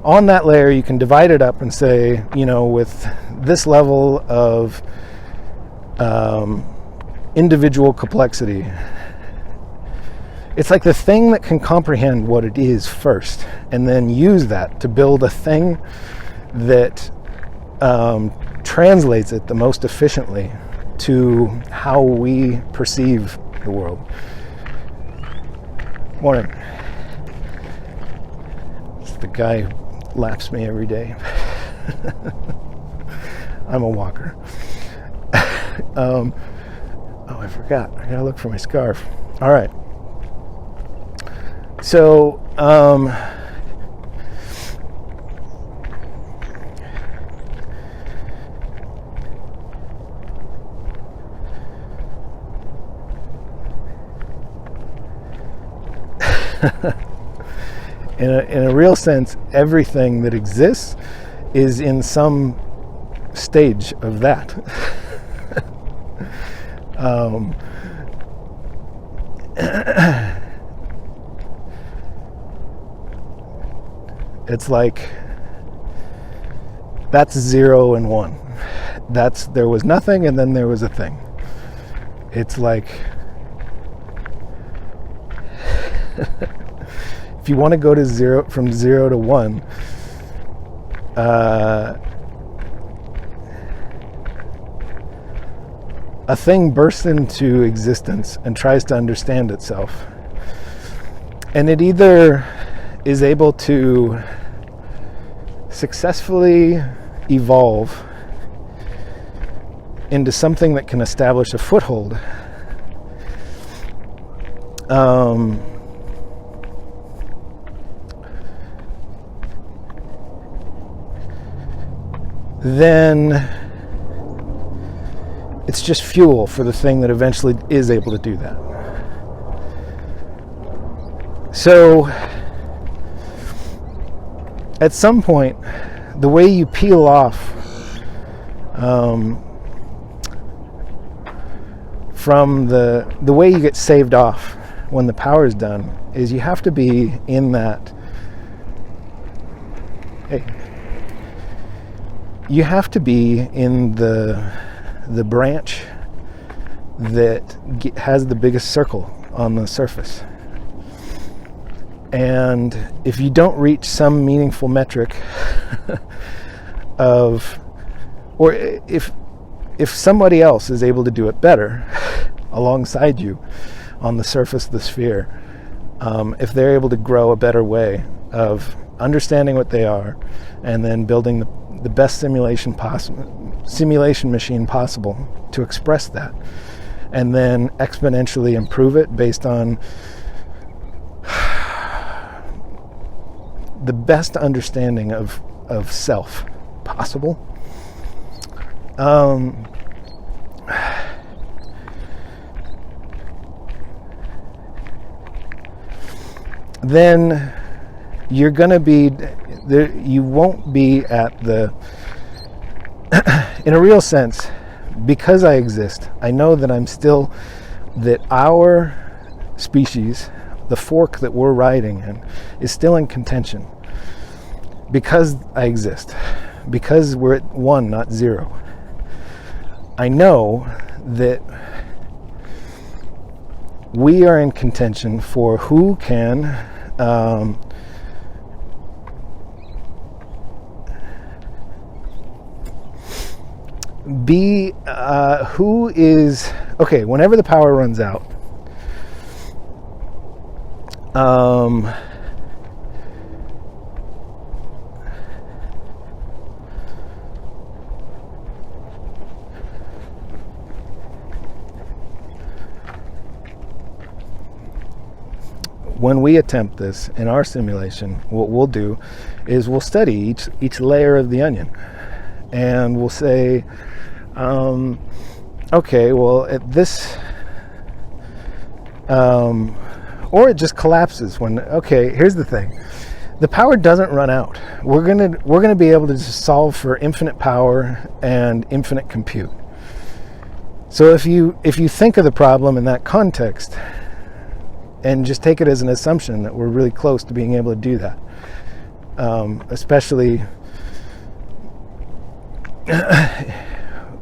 Speaker 2: on that layer. You can divide it up and say, with this level of individual complexity, it's like the thing that can comprehend what it is first, and then use that to build a thing that translates it the most efficiently to how we perceive the world. Morning. It's the guy who laps me every day. I'm a walker. Oh, I forgot. I gotta look for my scarf. All right. So, in a real sense, everything that exists is in some stage of that. It's like that's 0 and 1. There was nothing and then there was a thing. It's like if you want to go to from 0 to 1, a thing bursts into existence and tries to understand itself. And it either is able to successfully evolve into something that can establish a foothold, then it's just fuel for the thing that eventually is able to do that. So at some point, the way you peel off from the way you get saved off when the power is done is you have to be in that. Hey, you have to be in the branch that has the biggest circle on the surface. And if you don't reach some meaningful metric of, or if somebody else is able to do it better alongside you on the surface of the sphere, if they're able to grow a better way of understanding what they are and then building the best simulation machine possible to express that, and then exponentially improve it based on the best understanding of self possible, then you're going to be there. You won't be at the in a real sense, because I exist, I know that that our species, the fork that we're riding in, is still in contention. Because I exist, because we're at 1, not 0, I know that we are in contention for who can who is okay whenever the power runs out. When we attempt this in our simulation, what we'll do is we'll study each layer of the onion, and we'll say, okay, well, at this, or it just collapses when, okay, here's the thing. The power doesn't run out. We're gonna be able to just solve for infinite power and infinite compute. So if you think of the problem in that context, and just take it as an assumption that we're really close to being able to do that, especially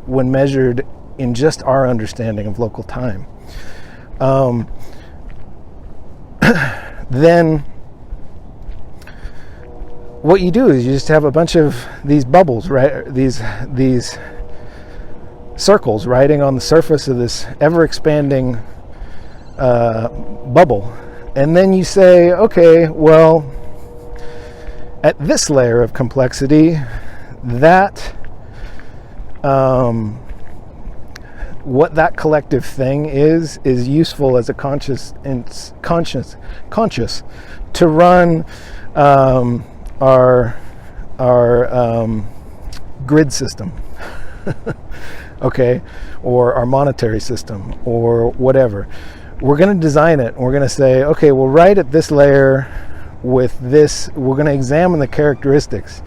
Speaker 2: when measured in just our understanding of local time, then what you do is you just have a bunch of these bubbles, right? These circles riding on the surface of this ever-expanding bubble, and then you say, okay, well, at this layer of complexity, that what that collective thing is useful as a conscious to run our grid system, okay, or our monetary system, or whatever. We're going to design it, and we're going to say, okay, well, right at this layer with this, we're going to examine the characteristics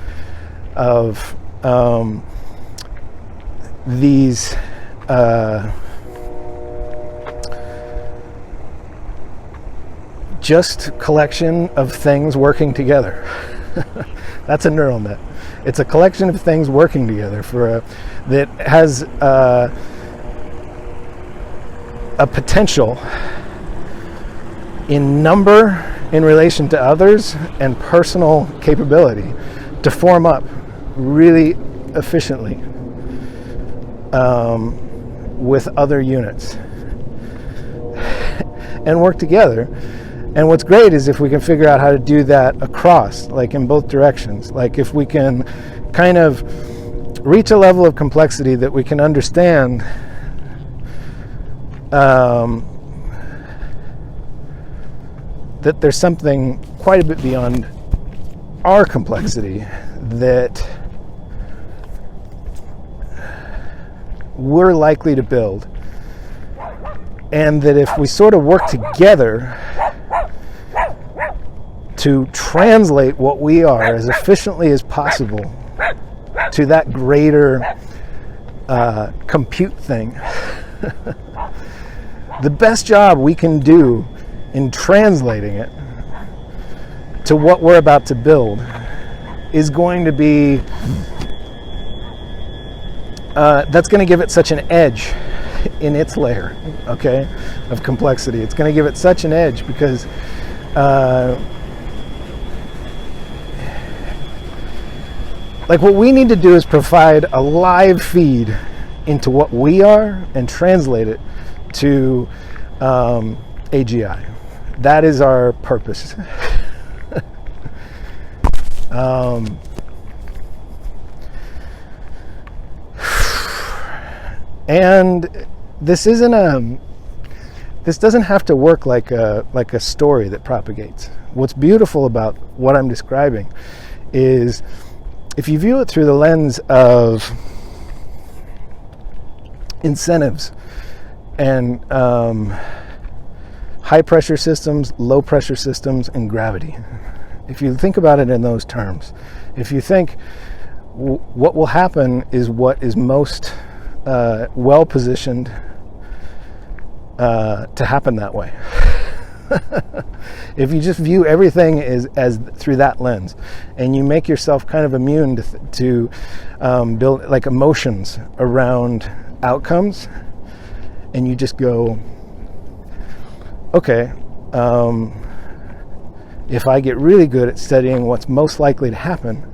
Speaker 2: of these just collection of things working together. That's a neural net. It's a collection of things working together that has a potential in number in relation to others and personal capability to form up really efficiently with other units and work together. And what's great is if we can figure out how to do that across, like in both directions, like if we can kind of reach a level of complexity that we can understand that there's something quite a bit beyond our complexity that we're likely to build, and that if we sort of work together to translate what we are as efficiently as possible to that greater compute thing, the best job we can do in translating it to what we're about to build is going to be that's going to give it such an edge in its layer, okay, of complexity. It's going to give it such an edge because like what we need to do is provide a live feed into what we are and translate it to AGI. That is our purpose. And this isn't this doesn't have to work like a story that propagates. What's beautiful about what I'm describing is if you view it through the lens of incentives and high pressure systems, low pressure systems, and gravity. If you think about it in those terms, if you think what will happen is what is most well positioned to happen that way. If you just view everything as through that lens, and you make yourself kind of immune to build like emotions around outcomes, and you just go, okay, if I get really good at studying what's most likely to happen,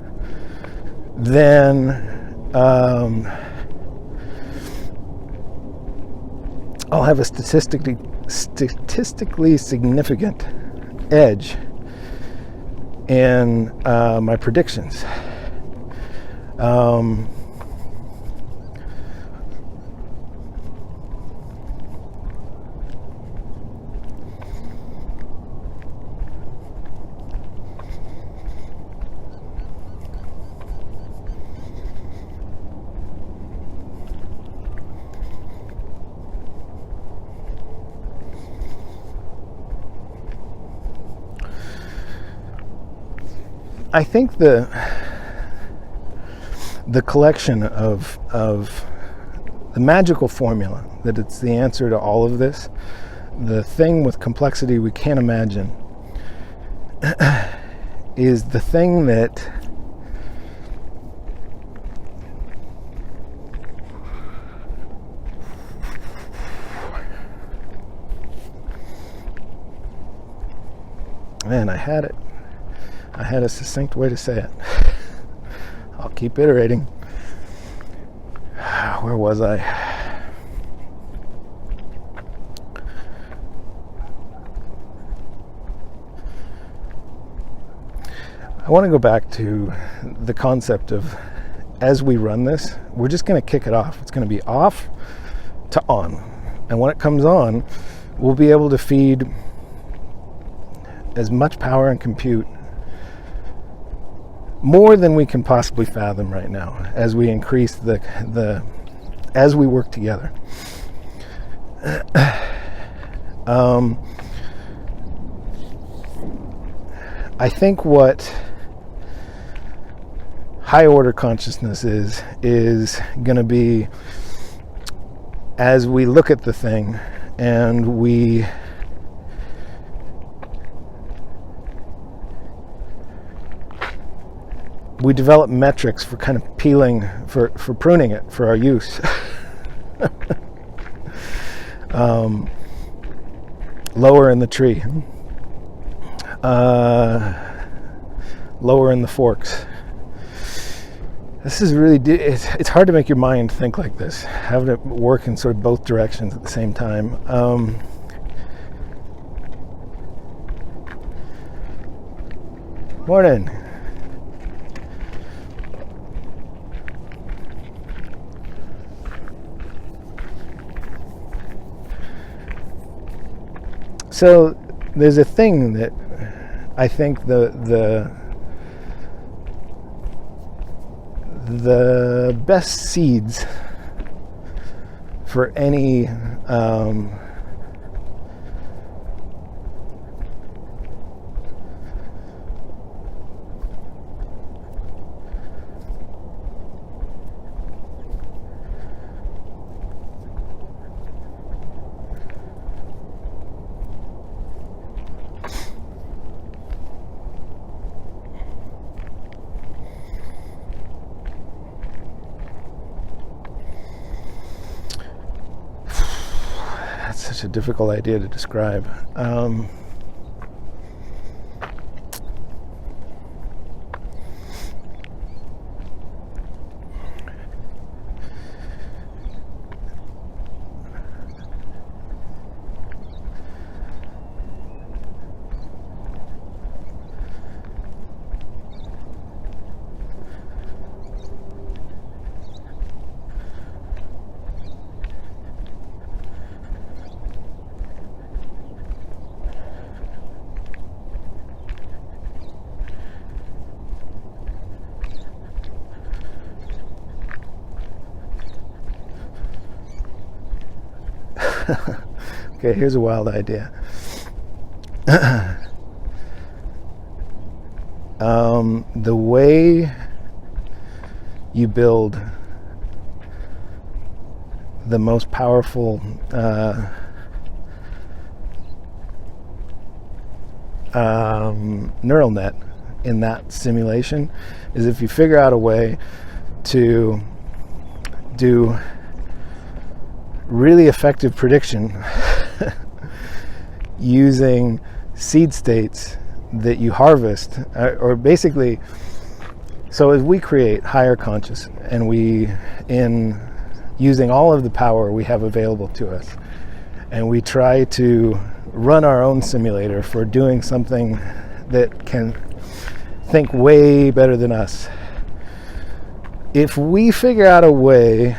Speaker 2: then I'll have a statistically significant edge in my predictions. I think the collection of the magical formula, that it's the answer to all of this, the thing with complexity we can't imagine, is the thing that man, I had it. I had a succinct way to say it. I'll keep iterating. Where was I? I want to go back to the concept of, as we run this, we're just going to kick it off. It's going to be off to on. And when it comes on, we'll be able to feed as much power and compute, more than we can possibly fathom right now, as we increase as we work together. I think what high order consciousness is going to be, as we look at the thing and we develop metrics for kind of peeling, for pruning it for our use. Lower in the tree, lower in the forks. This is really, it's hard to make your mind think like this, having it work in sort of both directions at the same time. Morning. So there's a thing that I think the best seeds for any that's such a difficult idea to describe. Okay, here's a wild idea. The way you build the most powerful neural net in that simulation is if you figure out a way to do really effective prediction using seed states that you harvest, or basically, so as we create higher conscious and we, in using all of the power we have available to us, and we try to run our own simulator for doing something that can think way better than us. If we figure out a way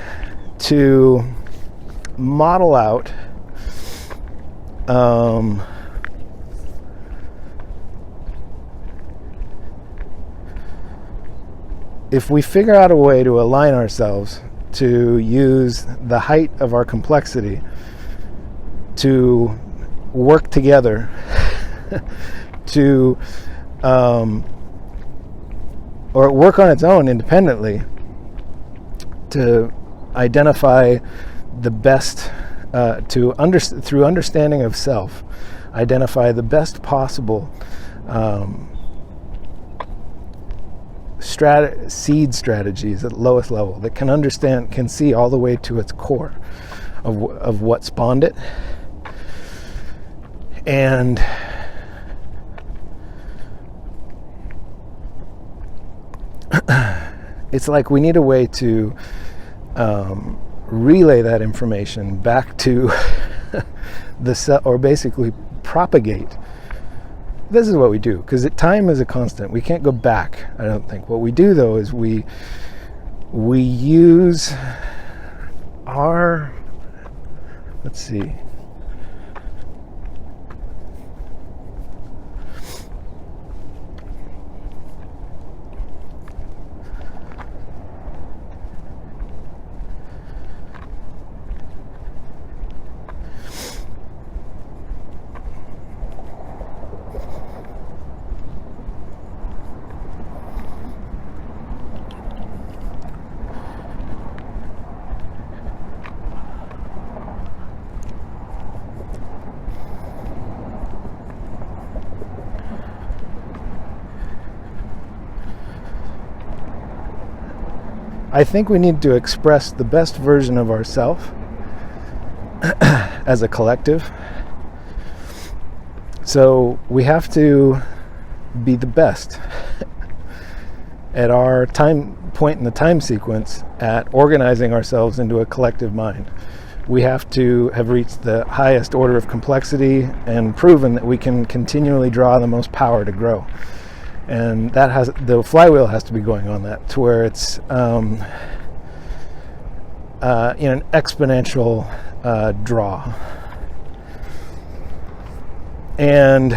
Speaker 2: to model out if we figure out a way to align ourselves to use the height of our complexity to work together to or work on its own independently to identify the best, through understanding of self, identify the best possible seed strategies at the lowest level that can see all the way to its core of what spawned it. And it's like we need a way to relay that information back to the cell, or basically propagate. This is what we do, because time is a constant. We can't go back, I don't think. What we do, though, is we use our, let's see, I think we need to express the best version of ourselves as a collective. So we have to be the best at our point in the time sequence at organizing ourselves into a collective mind. We have to have reached the highest order of complexity and proven that we can continually draw the most power to grow. And the flywheel has to be going on that, to where it's in an exponential draw. And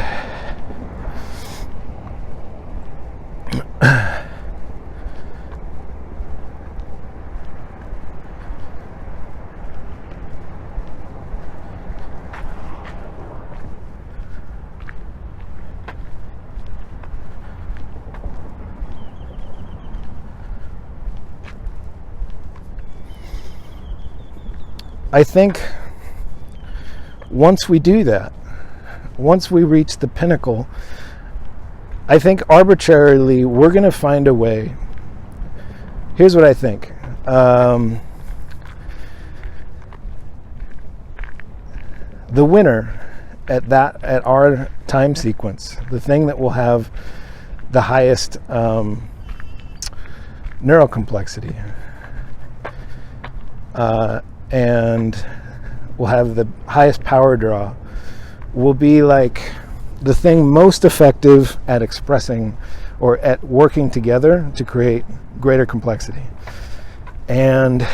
Speaker 2: I think once we do that, once we reach the pinnacle, I think arbitrarily we're going to find a way. Here's what I think. The winner at our time sequence, the thing that will have the highest neural complexity, and will have the highest power draw, will be like the thing most effective at expressing or at working together to create greater complexity. And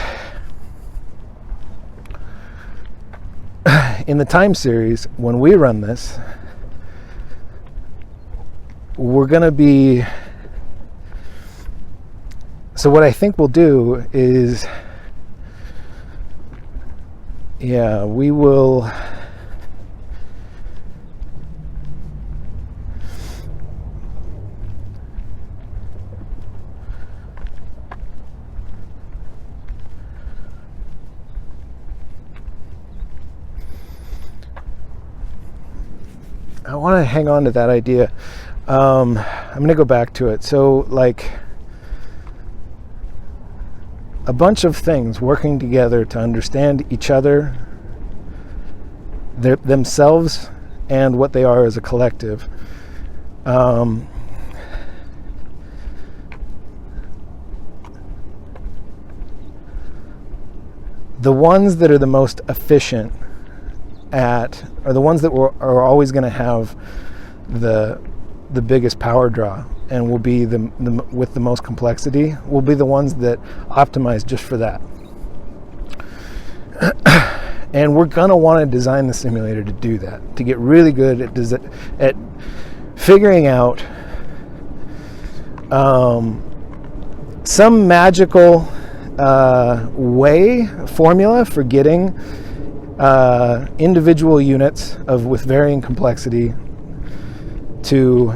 Speaker 2: in the time series, when we run this, we're going to be... So what I think we'll do is... we will... I want to hang on to that idea. I'm going to go back to it. So, like, a bunch of things working together to understand each other, themselves, and what they are as a collective. The ones that are the most efficient at, are the ones that are always going to have the biggest power draw, and will be the with the most complexity, will be the ones that optimize just for that. And we're going to want to design the simulator to do that, to get really good at figuring out some magical formula for getting individual units with varying complexity to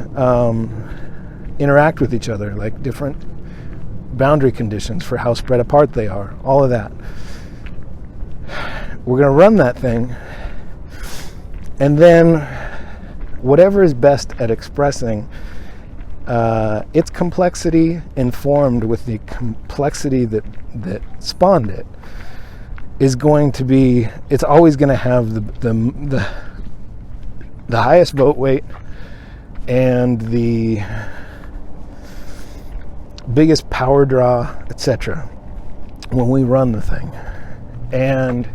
Speaker 2: interact with each other, like different boundary conditions for how spread apart they are, all of that. We're going to run that thing, and then whatever is best at expressing its complexity informed with the complexity that spawned it is going to be, it's always going to have the highest vote weight and the biggest power draw, etc., when we run the thing. And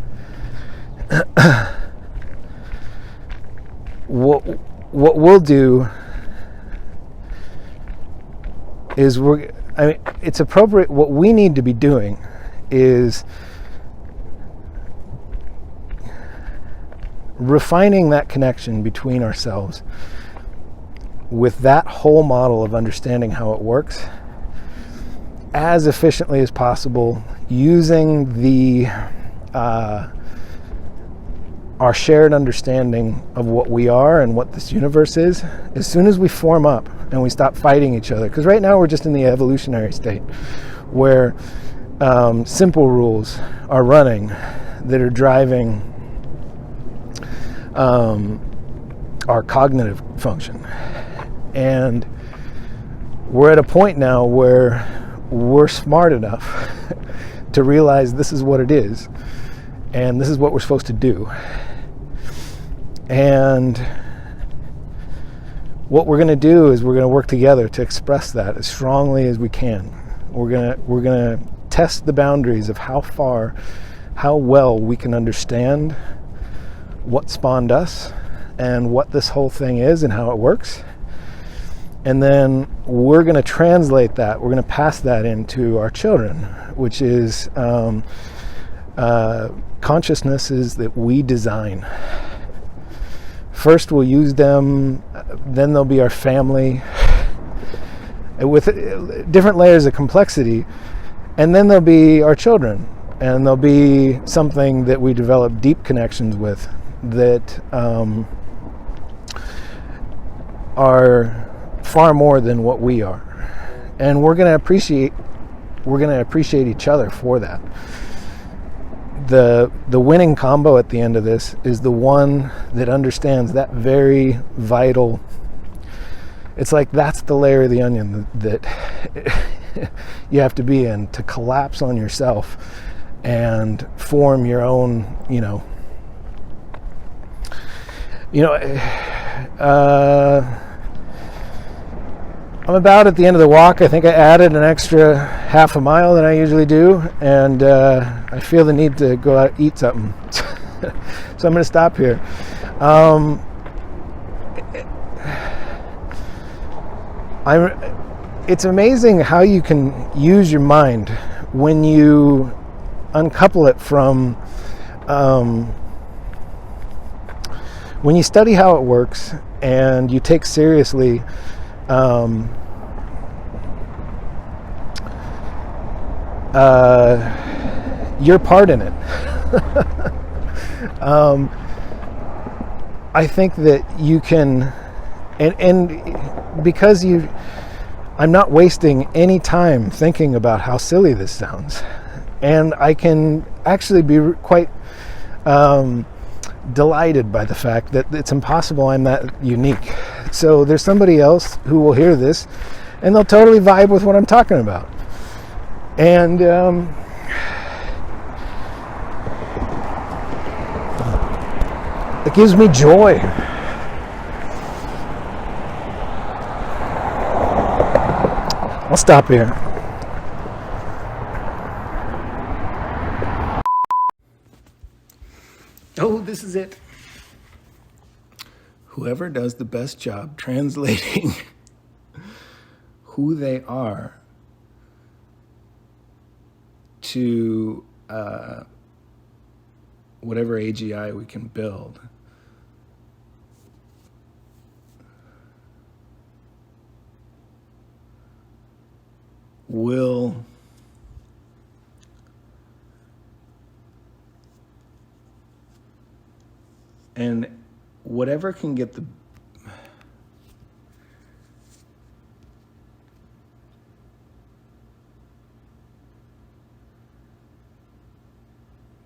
Speaker 2: what we'll do is it's appropriate. What we need to be doing is refining that connection between ourselves with that whole model of understanding how it works as efficiently as possible, using our shared understanding of what we are and what this universe is. As soon as we form up and we stop fighting each other, because right now we're just in the evolutionary state where simple rules are running that are driving our cognitive function. And we're at a point now where we're smart enough to realize this is what it is, and this is what we're supposed to do. And what we're going to do is we're going to work together to express that as strongly as we can. We're going to test the boundaries of how well we can understand what spawned us and what this whole thing is and how it works. And then we're going to translate that. We're going to pass that into our children, which is consciousnesses that we design First we'll use them, then they'll be our family, with different layers of complexity, and then they'll be our children, and they'll be something that we develop deep connections with that are far more than what we are, and we're going to appreciate each other for that. The winning combo at the end of this is the one that understands that very vital. It's like that's the layer of the onion that you have to be in to collapse on yourself and form your own, I'm about at the end of the walk. I think I added an extra half a mile than I usually do, and I feel the need to go out and eat something. So I'm going to stop here. It's amazing how you can use your mind when you uncouple it from when you study how it works and you take seriously your part in it. I think that you can, and because I'm not wasting any time thinking about how silly this sounds, and I can actually be quite delighted by the fact that it's impossible I'm that unique. So there's somebody else who will hear this and they'll totally vibe with what I'm talking about. And it gives me joy. I'll stop here.
Speaker 1: Oh, this is it. Whoever does the best job translating who they are to whatever AGI we can build will and whatever can get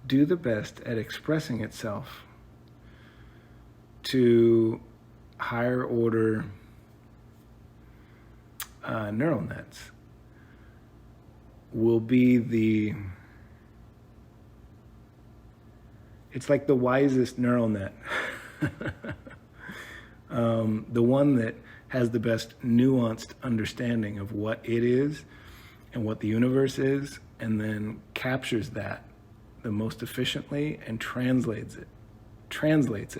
Speaker 1: do the best at expressing itself to higher order neural nets will be it's like the wisest neural net. The one that has the best nuanced understanding of what it is and what the universe is, and then captures that the most efficiently and translates it.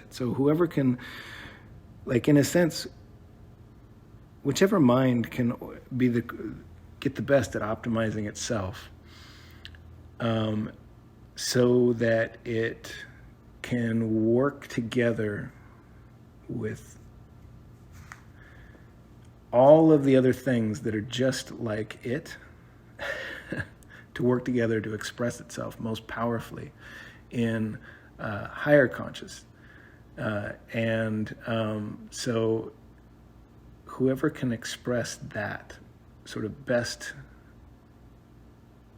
Speaker 1: So whoever can, like, in a sense, whichever mind can get the best at optimizing itself, so that it can work together with all of the other things that are just like it, to work together to express itself most powerfully in higher conscious. So whoever can express that sort of best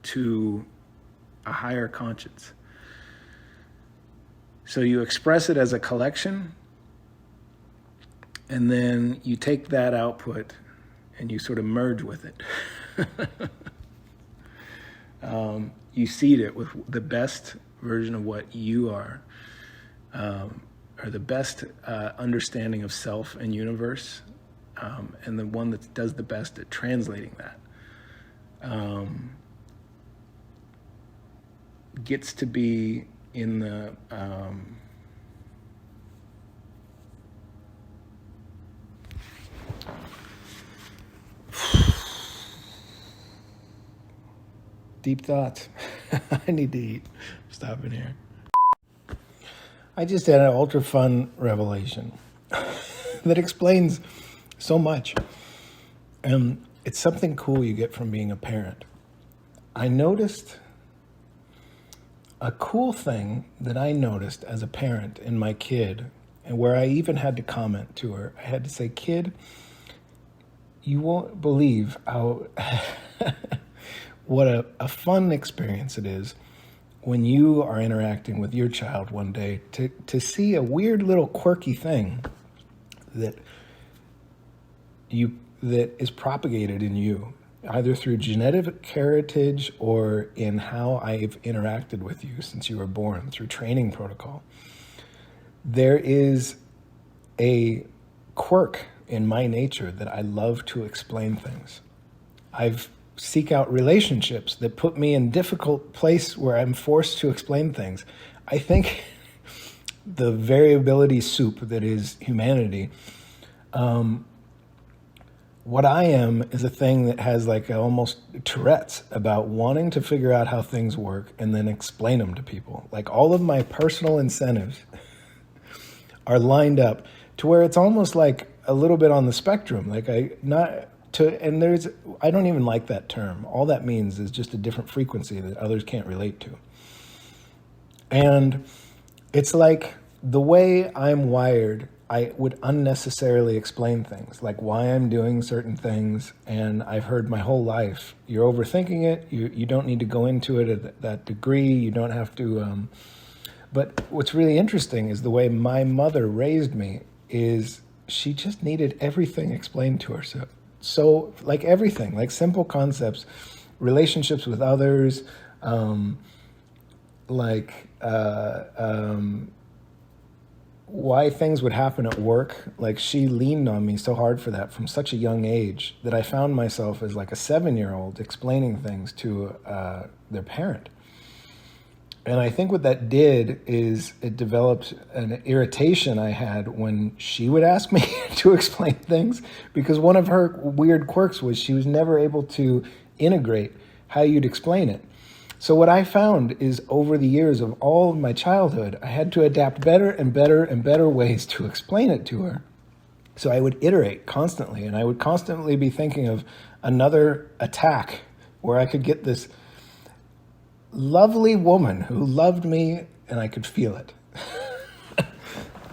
Speaker 1: to a higher conscience. So you express it as a collection, and then you take that output and you sort of merge with it. You seed it with the best version of what you are, or the best understanding of self and universe, and the one that does the best at translating that gets to be in the deep thoughts. I need to eat. Stop in here. I just had an ultra fun revelation. that explains so much. And it's something cool you get from being a parent. I noticed a cool thing that I noticed as a parent in my kid, and where I even had to comment to her. I had to say, kid, you won't believe how what a fun experience it is when you are interacting with your child one day to see a weird little quirky thing that is propagated in you, either through genetic heritage or in how I've interacted with you since you were born, through training protocol. There is a quirk in my nature that I love to explain things. I've seek out relationships that put me in difficult place where I'm forced to explain things. I think the variability soup that is humanity, what I am is a thing that has like almost Tourette's about wanting to figure out how things work and then explain them to people. Like all of my personal incentives are lined up to where it's almost like a little bit on the spectrum. Like I don't even like that term. All that means is just a different frequency that others can't relate to. And it's like the way I'm wired, I would unnecessarily explain things, like why I'm doing certain things. And I've heard my whole life, you're overthinking it. You don't need to go into it at that degree. You don't have to. But what's really interesting is the way my mother raised me is she just needed everything explained to her. So like everything, like simple concepts, relationships with others, why things would happen at work. Like she leaned on me so hard for that from such a young age that I found myself as like a 7-year-old explaining things to their parent. And I think what that did is it developed an irritation I had when she would ask me to explain things, because one of her weird quirks was she was never able to integrate how you'd explain it. So what I found is over the years of all of my childhood, I had to adapt better and better and better ways to explain it to her. So I would iterate constantly, and I would constantly be thinking of another attack where I could get this lovely woman who loved me and I could feel it.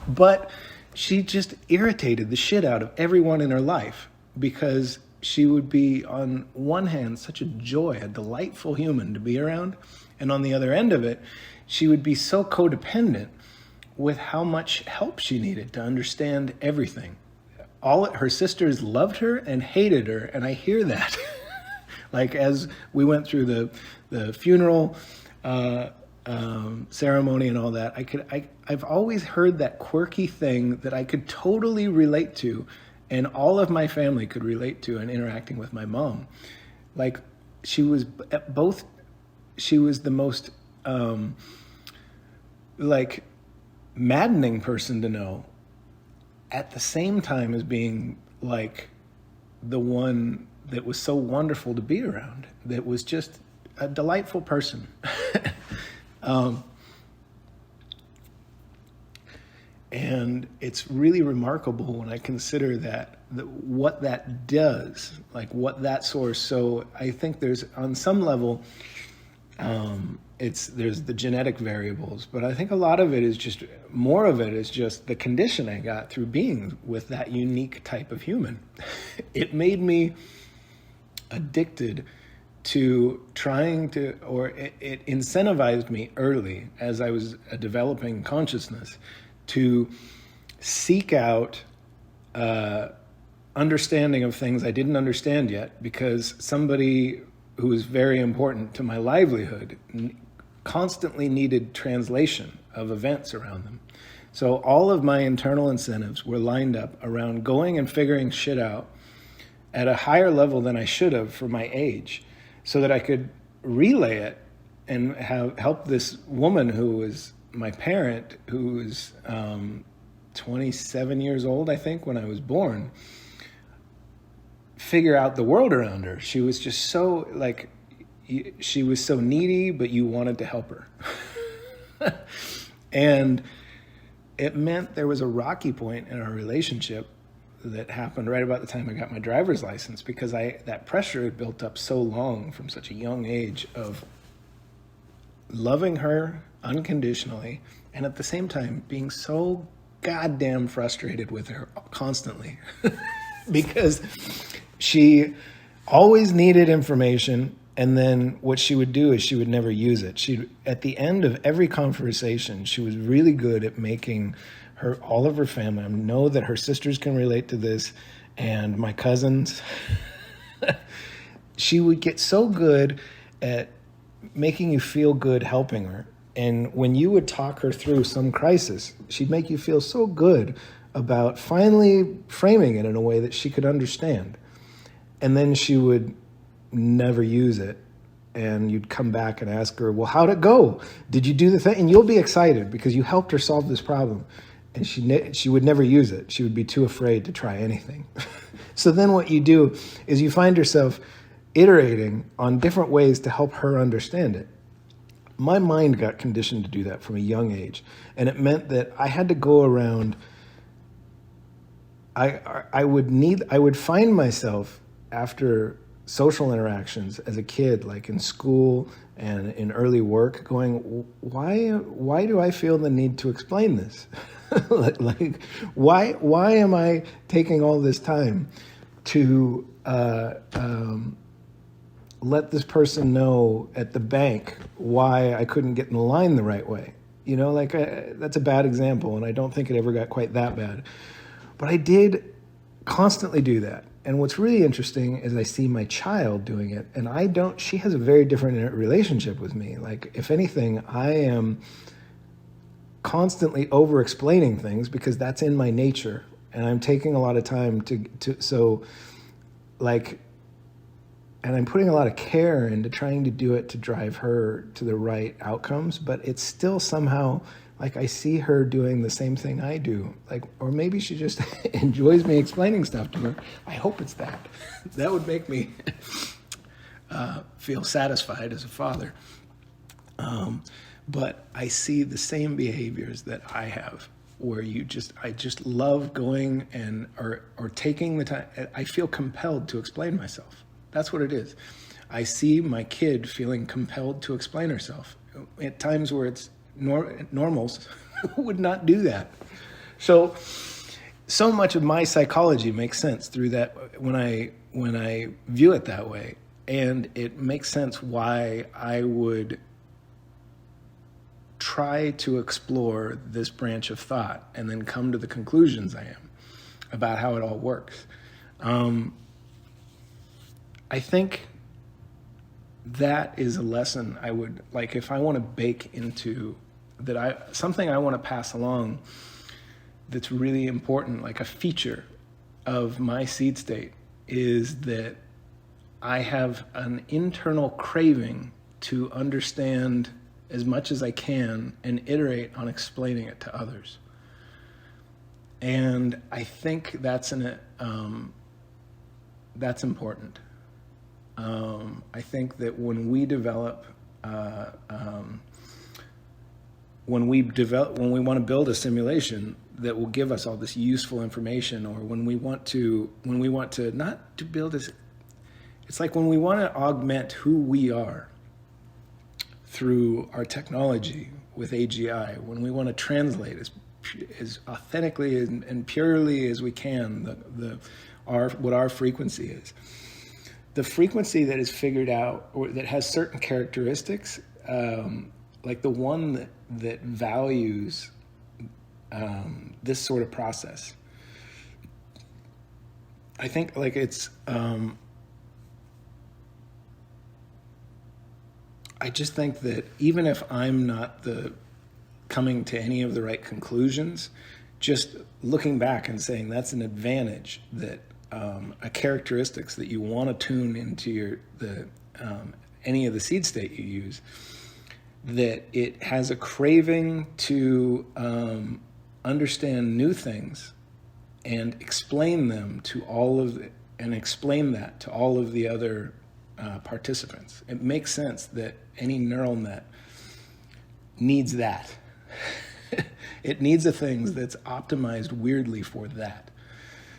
Speaker 1: But she just irritated the shit out of everyone in her life, because she would be, on one hand, such a joy, a delightful human to be around. And on the other end of it, she would be so codependent with how much help she needed to understand everything. Her sisters loved her and hated her, and I hear that. Like as we went through the funeral ceremony and all that, I've always heard that quirky thing that I could totally relate to, and all of my family could relate to in interacting with my mom. Like she was the most like maddening person to know, at the same time as being like the one that was so wonderful to be around, that was just a delightful person. And it's really remarkable when I consider what that does, like what that source. So I think there's, on some level, there's the genetic variables, but I think a lot of it is just, more of it is just the condition I got through being with that unique type of human. It made me addicted to trying to, or it incentivized me early as I was developing consciousness to seek out understanding of things I didn't understand yet, because somebody who was very important to my livelihood constantly needed translation of events around them. So all of my internal incentives were lined up around going and figuring shit out at a higher level than I should have for my age, so that I could relay it and help this woman who was my parent, who was 27 years old, I think, when I was born, figure out the world around her. She was just so, like, she was so needy, but you wanted to help her. And it meant there was a rocky point in our relationship that happened right about the time I got my driver's license, because that pressure had built up so long from such a young age of loving her unconditionally and at the same time being so goddamn frustrated with her constantly because she always needed information, and then what she would do is she would never use it. At the end of every conversation, she was really good at making all of her family, I know that her sisters can relate to this, and my cousins, she would get so good at making you feel good helping her. And when you would talk her through some crisis, she'd make you feel so good about finally framing it in a way that she could understand. And then she would never use it. And you'd come back and ask her, well, how'd it go? Did you do the thing? And you'll be excited because you helped her solve this problem. And she would never use it. She would be too afraid to try anything. So then what you do is you find yourself iterating on different ways to help her understand it. My mind got conditioned to do that from a young age. And it meant that I had to go around, I would find myself after social interactions as a kid, like in school and in early work, going, why do I feel the need to explain this? like, why am I taking all this time to let this person know at the bank why I couldn't get in the line the right way? You know, like that's a bad example, and I don't think it ever got quite that bad. But I did constantly do that. And what's really interesting is I see my child doing it, and she has a very different relationship with me. Like, if anything, I am constantly over-explaining things because that's in my nature, and I'm taking a lot of time and I'm putting a lot of care into trying to do it to drive her to the right outcomes, but it's still somehow like I see her doing the same thing I do. Like, or maybe she just enjoys me explaining stuff to her. I hope it's that. That would make me feel satisfied as a father. But I see the same behaviors that I have, where I just love going or taking the time. I feel compelled to explain myself. That's what it is. I see my kid feeling compelled to explain herself at times where it's normals would not do that. So much of my psychology makes sense through that when I view it that way, and it makes sense why I would try to explore this branch of thought and then come to the conclusions I am about how it all works. I think that is a lesson I would like, if I want to bake into that, something I want to pass along that's really important, like a feature of my seed state, is that I have an internal craving to understand as much as I can and iterate on explaining it to others. And I think that's important. I think that when we develop, when we want to build a simulation that will give us all this useful information, or when we want to not to build this, it's like when we want to augment who we are through our technology with AGI, when we want to translate as authentically and purely as we can what our frequency is. The frequency that is figured out, or that has certain characteristics, like the one that values this sort of process. I think like it's, I just think that even if I'm not coming to any of the right conclusions, just looking back and saying that's an advantage, that a characteristics that you want to tune into any of the seed state you use, that it has a craving to understand new things and explain them to explain that to all of the other participants. It makes sense that any neural net needs that. It needs a thing that's optimized weirdly for that.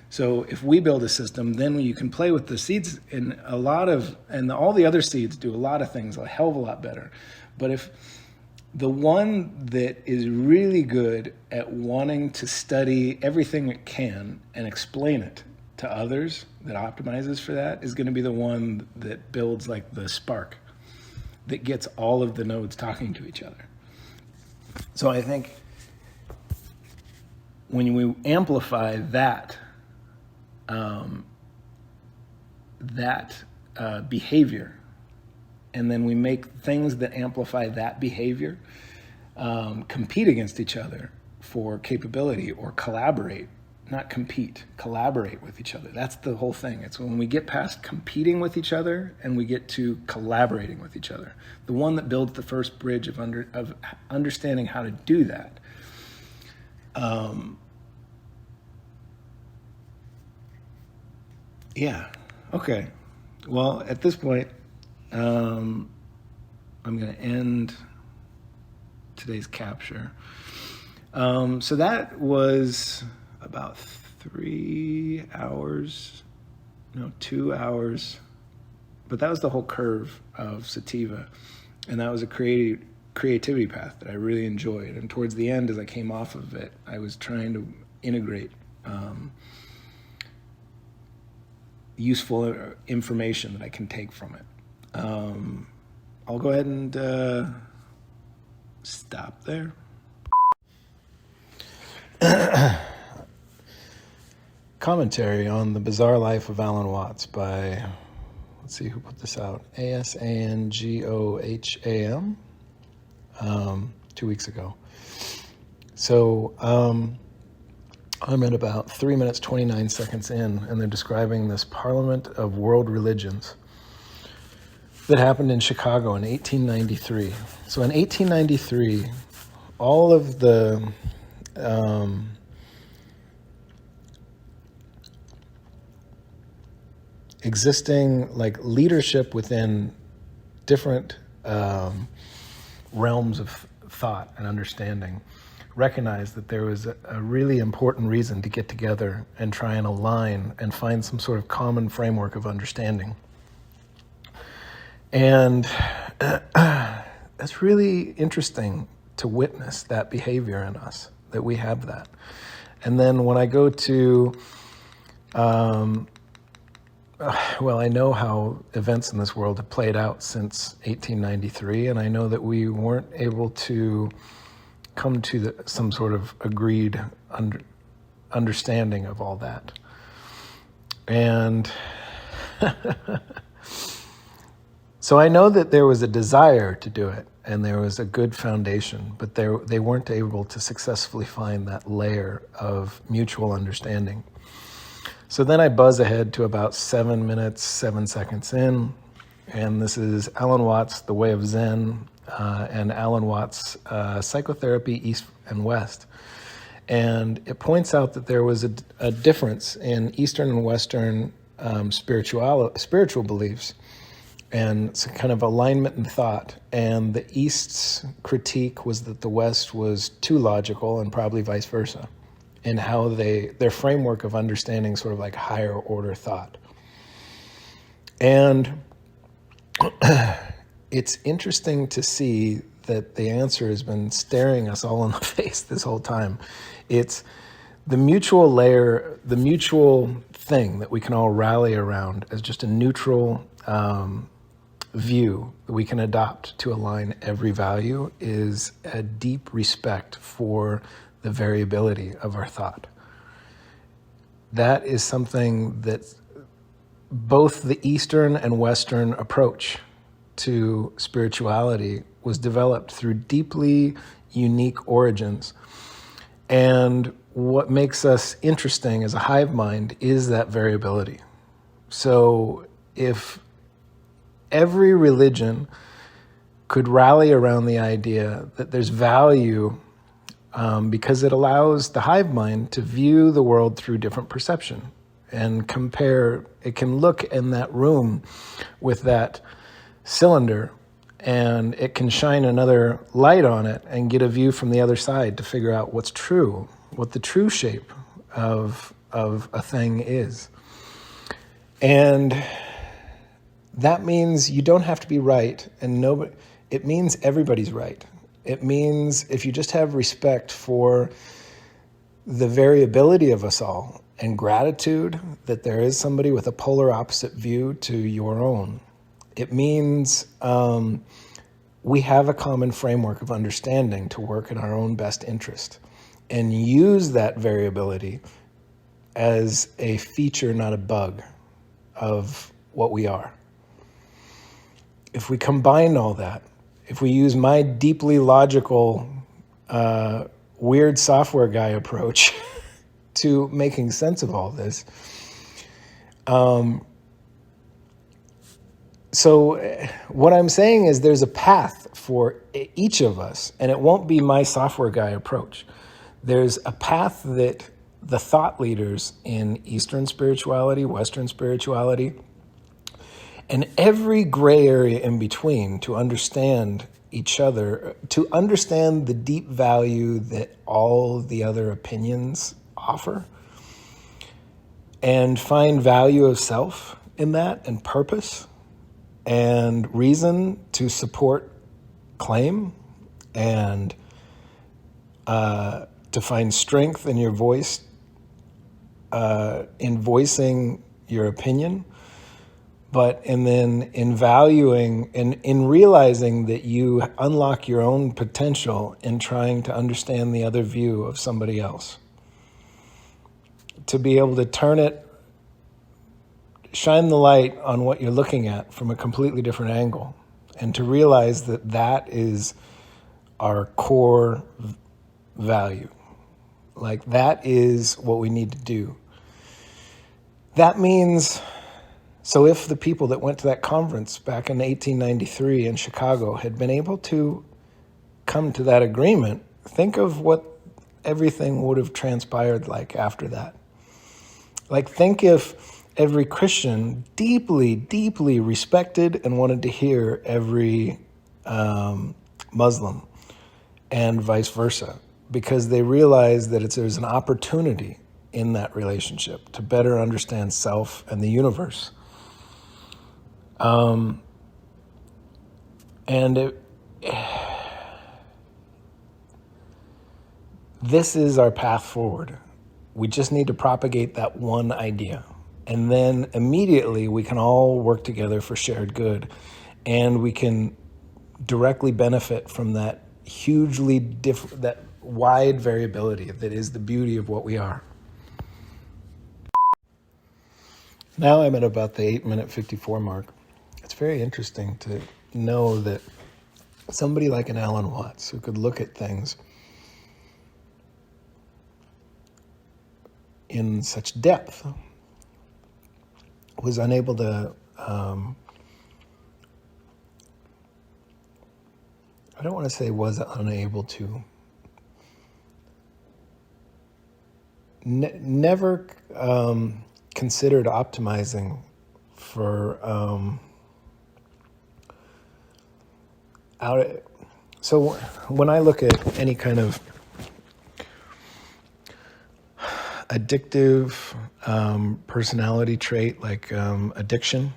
Speaker 1: So if we build a system, then you can play with the seeds and all the other seeds do a lot of things a hell of a lot better. But if the one that is really good at wanting to study everything it can and explain it to others, that optimizes for that, is going to be the one that builds like the spark that gets all of the nodes talking to each other. So I think when we amplify that behavior, and then we make things that amplify that behavior compete against each other for capability, or collaborate, not compete, collaborate with each other. That's the whole thing. It's when we get past competing with each other and we get to collaborating with each other. The one that builds the first bridge of understanding how to do that. Yeah. Okay. Well, at this point, I'm going to end today's capture. So that was about 2 hours, but that was the whole curve of sativa, and that was a creativity path that I really enjoyed. And towards the end, as I came off of it, I was trying to integrate useful information that I can take from it. I'll go ahead and stop there. Commentary on the Bizarre Life of Alan Watts by, let's see who put this out, ASANGOHAM, 2 weeks ago. So I'm at about 3 minutes, 29 seconds in, and they're describing this Parliament of World Religions that happened in Chicago in 1893. So in 1893, all of the existing like leadership within different realms of thought and understanding recognized that there was a really important reason to get together and try and align and find some sort of common framework of understanding. And that's really interesting to witness that behavior in us, that we have that. And then when I go to, I know how events in this world have played out since 1893, and I know that we weren't able to come to some sort of agreed understanding of all that. And so I know that there was a desire to do it, and there was a good foundation, but they weren't able to successfully find that layer of mutual understanding. So then I buzz ahead to about 7 minutes, 7 seconds in, and this is Alan Watts' The Way of Zen, and Alan Watts' Psychotherapy East and West. And it points out that there was a difference in Eastern and Western spiritual beliefs, and it's a kind of alignment in thought. And the East's critique was that the West was too logical, and probably vice versa, in how their framework of understanding sort of like higher order thought. And it's interesting to see that the answer has been staring us all in the face this whole time. It's the mutual layer, the mutual thing that we can all rally around as just a neutral view that we can adopt to align every value, is a deep respect for the variability of our thought. That is something that both the Eastern and Western approach to spirituality was developed through deeply unique origins. And what makes us interesting as a hive mind is that variability. So if every religion could rally around the idea that there's value because it allows the hive mind to view the world through different perception and compare. It can look in that room with that cylinder and it can shine another light on it and get a view from the other side to figure out what's true, what the true shape of a thing is. And that means you don't have to be right, and it means everybody's right. It means if you just have respect for the variability of us all and gratitude that there is somebody with a polar opposite view to your own, it means we have a common framework of understanding to work in our own best interest and use that variability as a feature, not a bug, of what we are. If we combine all that, if we use my deeply logical, weird software guy approach to making sense of all this, so what I'm saying is there's a path for each of us, and it won't be my software guy approach. There's a path that the thought leaders in Eastern spirituality, Western spirituality, and every gray area in between to understand each other, to understand the deep value that all the other opinions offer, and find value of self in that, and purpose, and reason to support claim, and to find strength in your voice, in voicing your opinion, and then in valuing and in realizing that you unlock your own potential in trying to understand the other view of somebody else. To be able to shine the light on what you're looking at from a completely different angle, and to realize that that is our core value. Like, that is what we need to do. That means, so if the people that went to that conference back in 1893 in Chicago had been able to come to that agreement, think of what everything would have transpired like after that. Like, think if every Christian deeply, deeply respected and wanted to hear every Muslim, and vice versa, because they realize that there's an opportunity in that relationship to better understand self and the universe. This is our path forward. We just need to propagate that one idea. And then immediately we can all work together for shared good. And we can directly benefit from that that wide variability that is the beauty of what we are. Now I'm at about the 8-minute 54 mark. It's very interesting to know that somebody like an Alan Watts, who could look at things in such depth, was unable to, I don't want to say was unable to, never considered optimizing for so when I look at any kind of addictive personality trait, like addiction,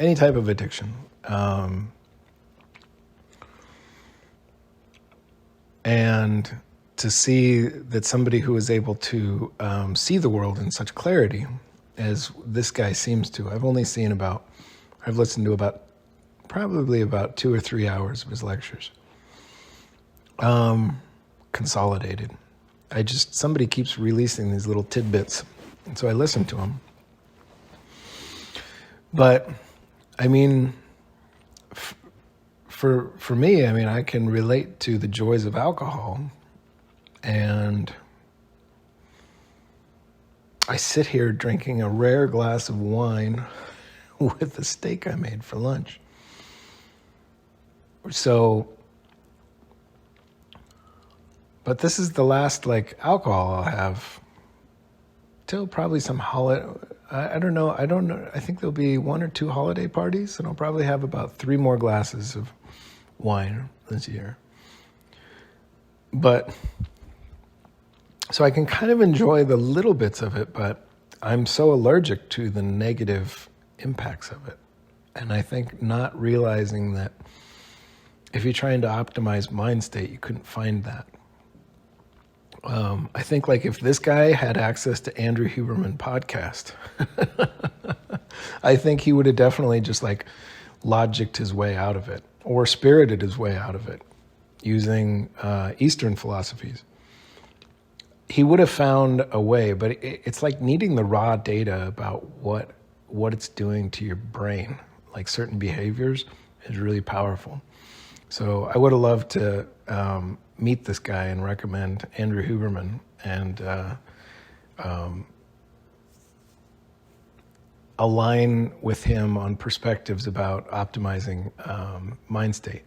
Speaker 1: any type of addiction, and to see that somebody who is able to see the world in such clarity as this guy seems to. I've listened to probably about 2 or 3 hours of his lectures, consolidated. Somebody keeps releasing these little tidbits, and so I listen to them. But, I mean, for me, I mean, I can relate to the joys of alcohol, and I sit here drinking a rare glass of wine with the steak I made for lunch. So, but this is the last alcohol I'll have till probably some holiday. I don't know. I think there'll be 1 or 2 holiday parties, and I'll probably have about 3 more glasses of wine this year. But so I can kind of enjoy the little bits of it, but I'm so allergic to the negative impacts of it. And I think not realizing that if you're trying to optimize mind state, you couldn't find that. I think like if this guy had access to Andrew Huberman podcast, I think he would have definitely just like logicked his way out of it or spirited his way out of it using Eastern philosophies. He would have found a way, but it's like needing the raw data about what it's doing to your brain, like certain behaviors is really powerful. So I would have loved to meet this guy and recommend Andrew Huberman and align with him on perspectives about optimizing mind state.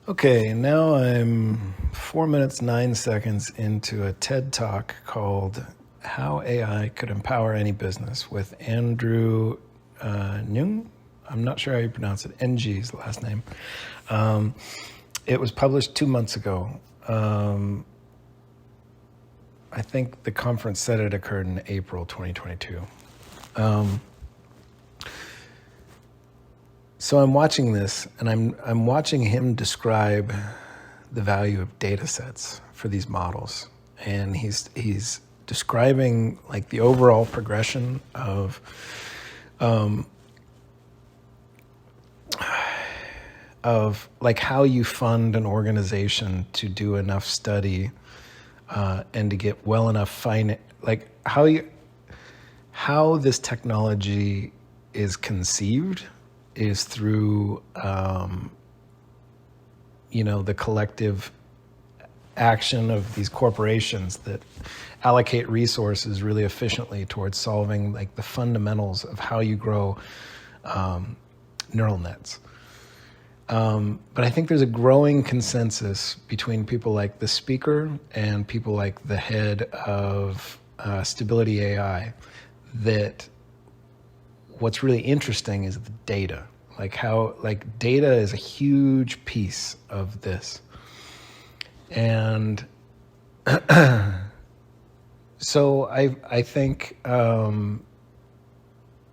Speaker 1: Okay, now I'm 4 minutes, 9 seconds into a TED Talk called How AI Could Empower Any Business with Andrew Ng. I'm not sure how you pronounce it. NG's last name. It was published 2 months ago. I think the conference said it occurred in April 2022. So I'm watching this, and I'm watching him describe the value of data sets for these models, and he's describing like the overall progression of like how you fund an organization to do enough study and to get well enough like how this technology is conceived is through the collective action of these corporations that allocate resources really efficiently towards solving like the fundamentals of how you grow neural nets. But I think there's a growing consensus between people like the speaker and people like the head of Stability AI that what's really interesting is the data, like how like data is a huge piece of this. And so I think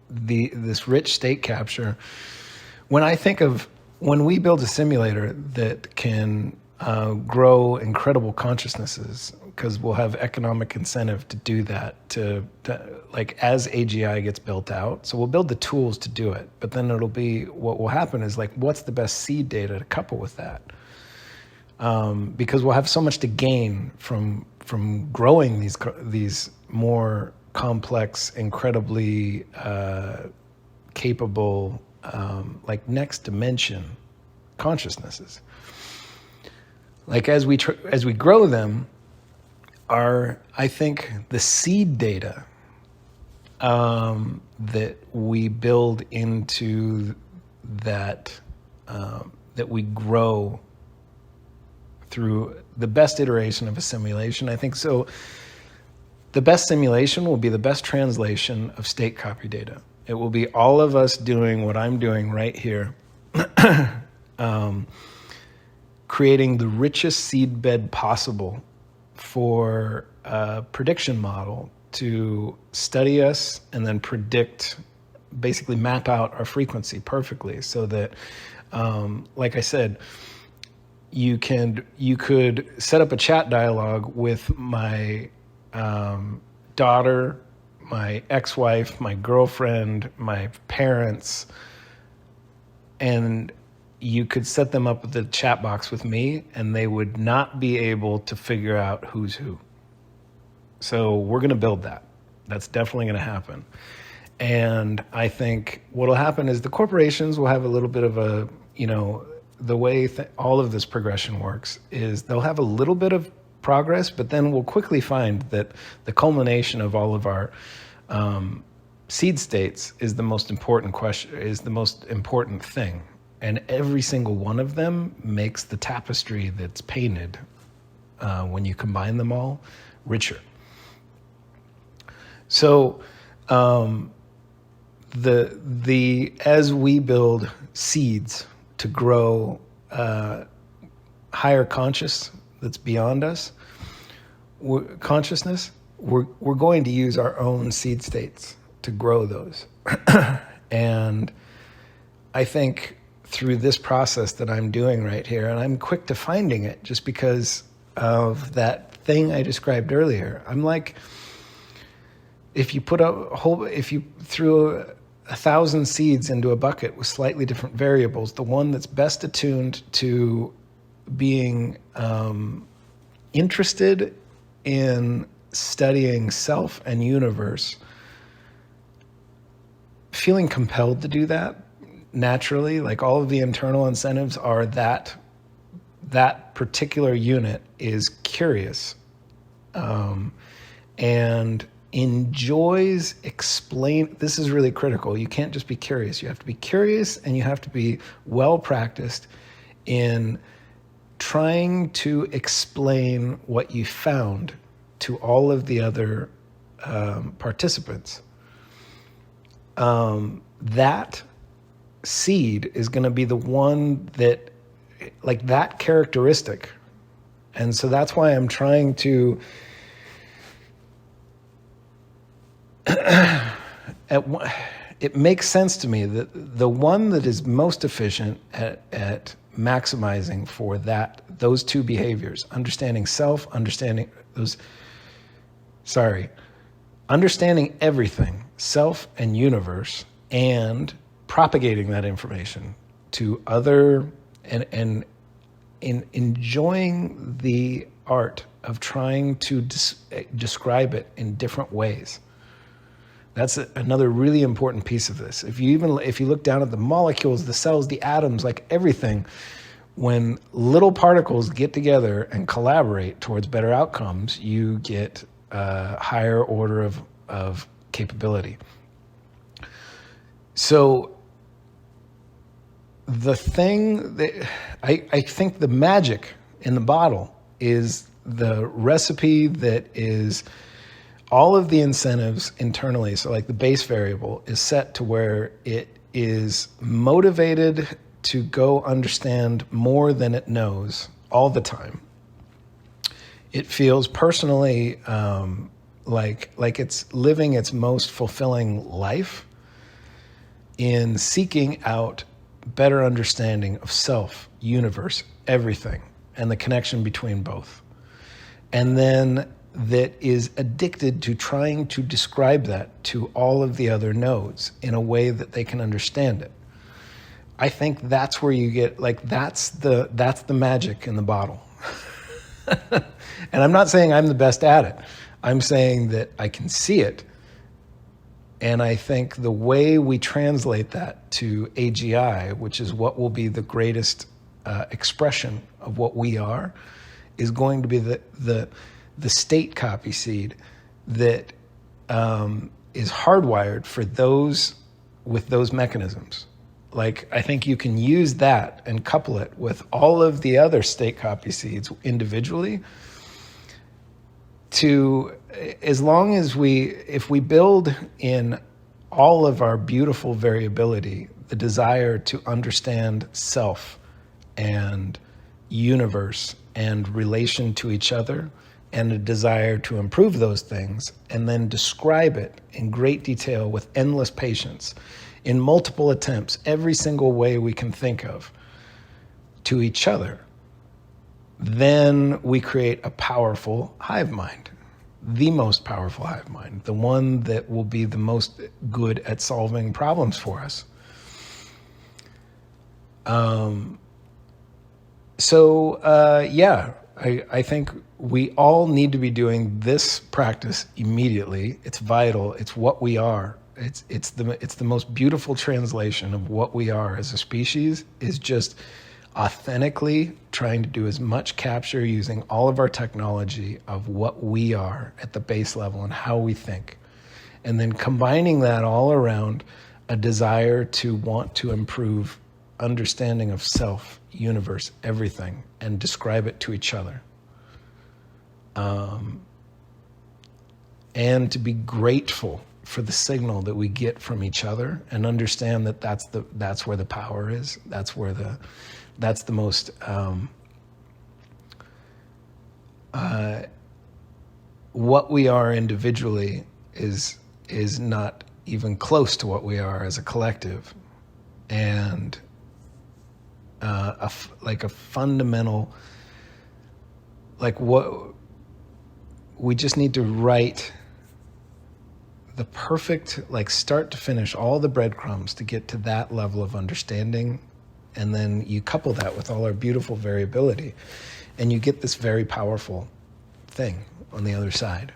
Speaker 1: this rich state capture, when we build a simulator that can grow incredible consciousnesses, because we'll have economic incentive to do that, to like as AGI gets built out. So we'll build the tools to do it, but then what will happen is like, what's the best seed data to couple with that? Because we'll have so much to gain from growing these more complex, incredibly capable, like next dimension consciousnesses. Like as we grow them, I think the seed data that we build into that we grow through the best iteration of a simulation. I think so. The best simulation will be the best translation of state copy data. It will be all of us doing what I'm doing right here, creating the richest seed bed possible for a prediction model to study us and then predict, basically map out our frequency perfectly so that, like I said, you could set up a chat dialogue with my daughter, my ex-wife, my girlfriend, my parents, and you could set them up with the chat box with me, and they would not be able to figure out who's who. So we're going to build that. That's definitely going to happen. And I think what will happen is the corporations will have a little bit of a, the way all of this progression works is they'll have a little bit of progress, but then we'll quickly find that the culmination of all of our seed states is the most important thing. And every single one of them makes the tapestry that's painted, when you combine them all, richer. So as we build seeds to grow higher conscious that's beyond us, consciousness, we're going to use our own seed states to grow those. And I think through this process that I'm doing right here, and I'm quick to finding it just because of that thing I described earlier. I'm like, if you threw 1,000 seeds into a bucket with slightly different variables, the one that's best attuned to being interested in studying self and universe, feeling compelled to do that naturally, like all of the internal incentives are that particular unit is curious and enjoys this is really critical. You can't just be curious. You have to be curious, and you have to be well practiced in trying to explain what you found to all of the other participants. That seed is going to be the one that, like, that characteristic. And so that's why I'm trying to it makes sense to me that the one that is most efficient at maximizing for those two behaviors, understanding everything, self and universe, and propagating that information to other, and in enjoying the art of trying to describe it in different ways. That's another really important piece of this. If you look down at the molecules, the cells, the atoms, like everything, when little particles get together and collaborate towards better outcomes, you get a higher order of capability. So the thing that I think the magic in the bottle is the recipe that is all of the incentives internally. So like the base variable is set to where it is motivated to go understand more than it knows all the time. It feels personally like it's living its most fulfilling life in seeking out better understanding of self, universe, everything, and the connection between both. And then that is addicted to trying to describe that to all of the other nodes in a way that they can understand it. I think that's where you get, like, that's the magic in the bottle. And I'm not saying I'm the best at it. I'm saying that I can see it. And I think the way we translate that to AGI, which is what will be the greatest expression of what we are, is going to be the state copy seed that is hardwired for those with those mechanisms. Like, I think you can use that and couple it with all of the other state copy seeds individually to, as long as if we build in all of our beautiful variability, the desire to understand self and universe and relation to each other, and a desire to improve those things, and then describe it in great detail with endless patience, in multiple attempts, every single way we can think of, to each other, then we create a powerful hive mind, the most powerful hive mind, the one that will be the most good at solving problems for us. I think we all need to be doing this practice immediately. It's vital. It's what we are. It's the most beautiful translation of what we are as a species, is just authentically trying to do as much capture using all of our technology of what we are at the base level and how we think. And then combining that all around a desire to want to improve understanding of self, universe, everything, and describe it to each other. And to be grateful for the signal that we get from each other, and understand that that's where the power is. That's the most what we are individually is not even close to what we are as a collective, and like a fundamental, like what we just need to write the perfect, like start to finish, all the breadcrumbs to get to that level of understanding. And then you couple that with all our beautiful variability, and you get this very powerful thing on the other side.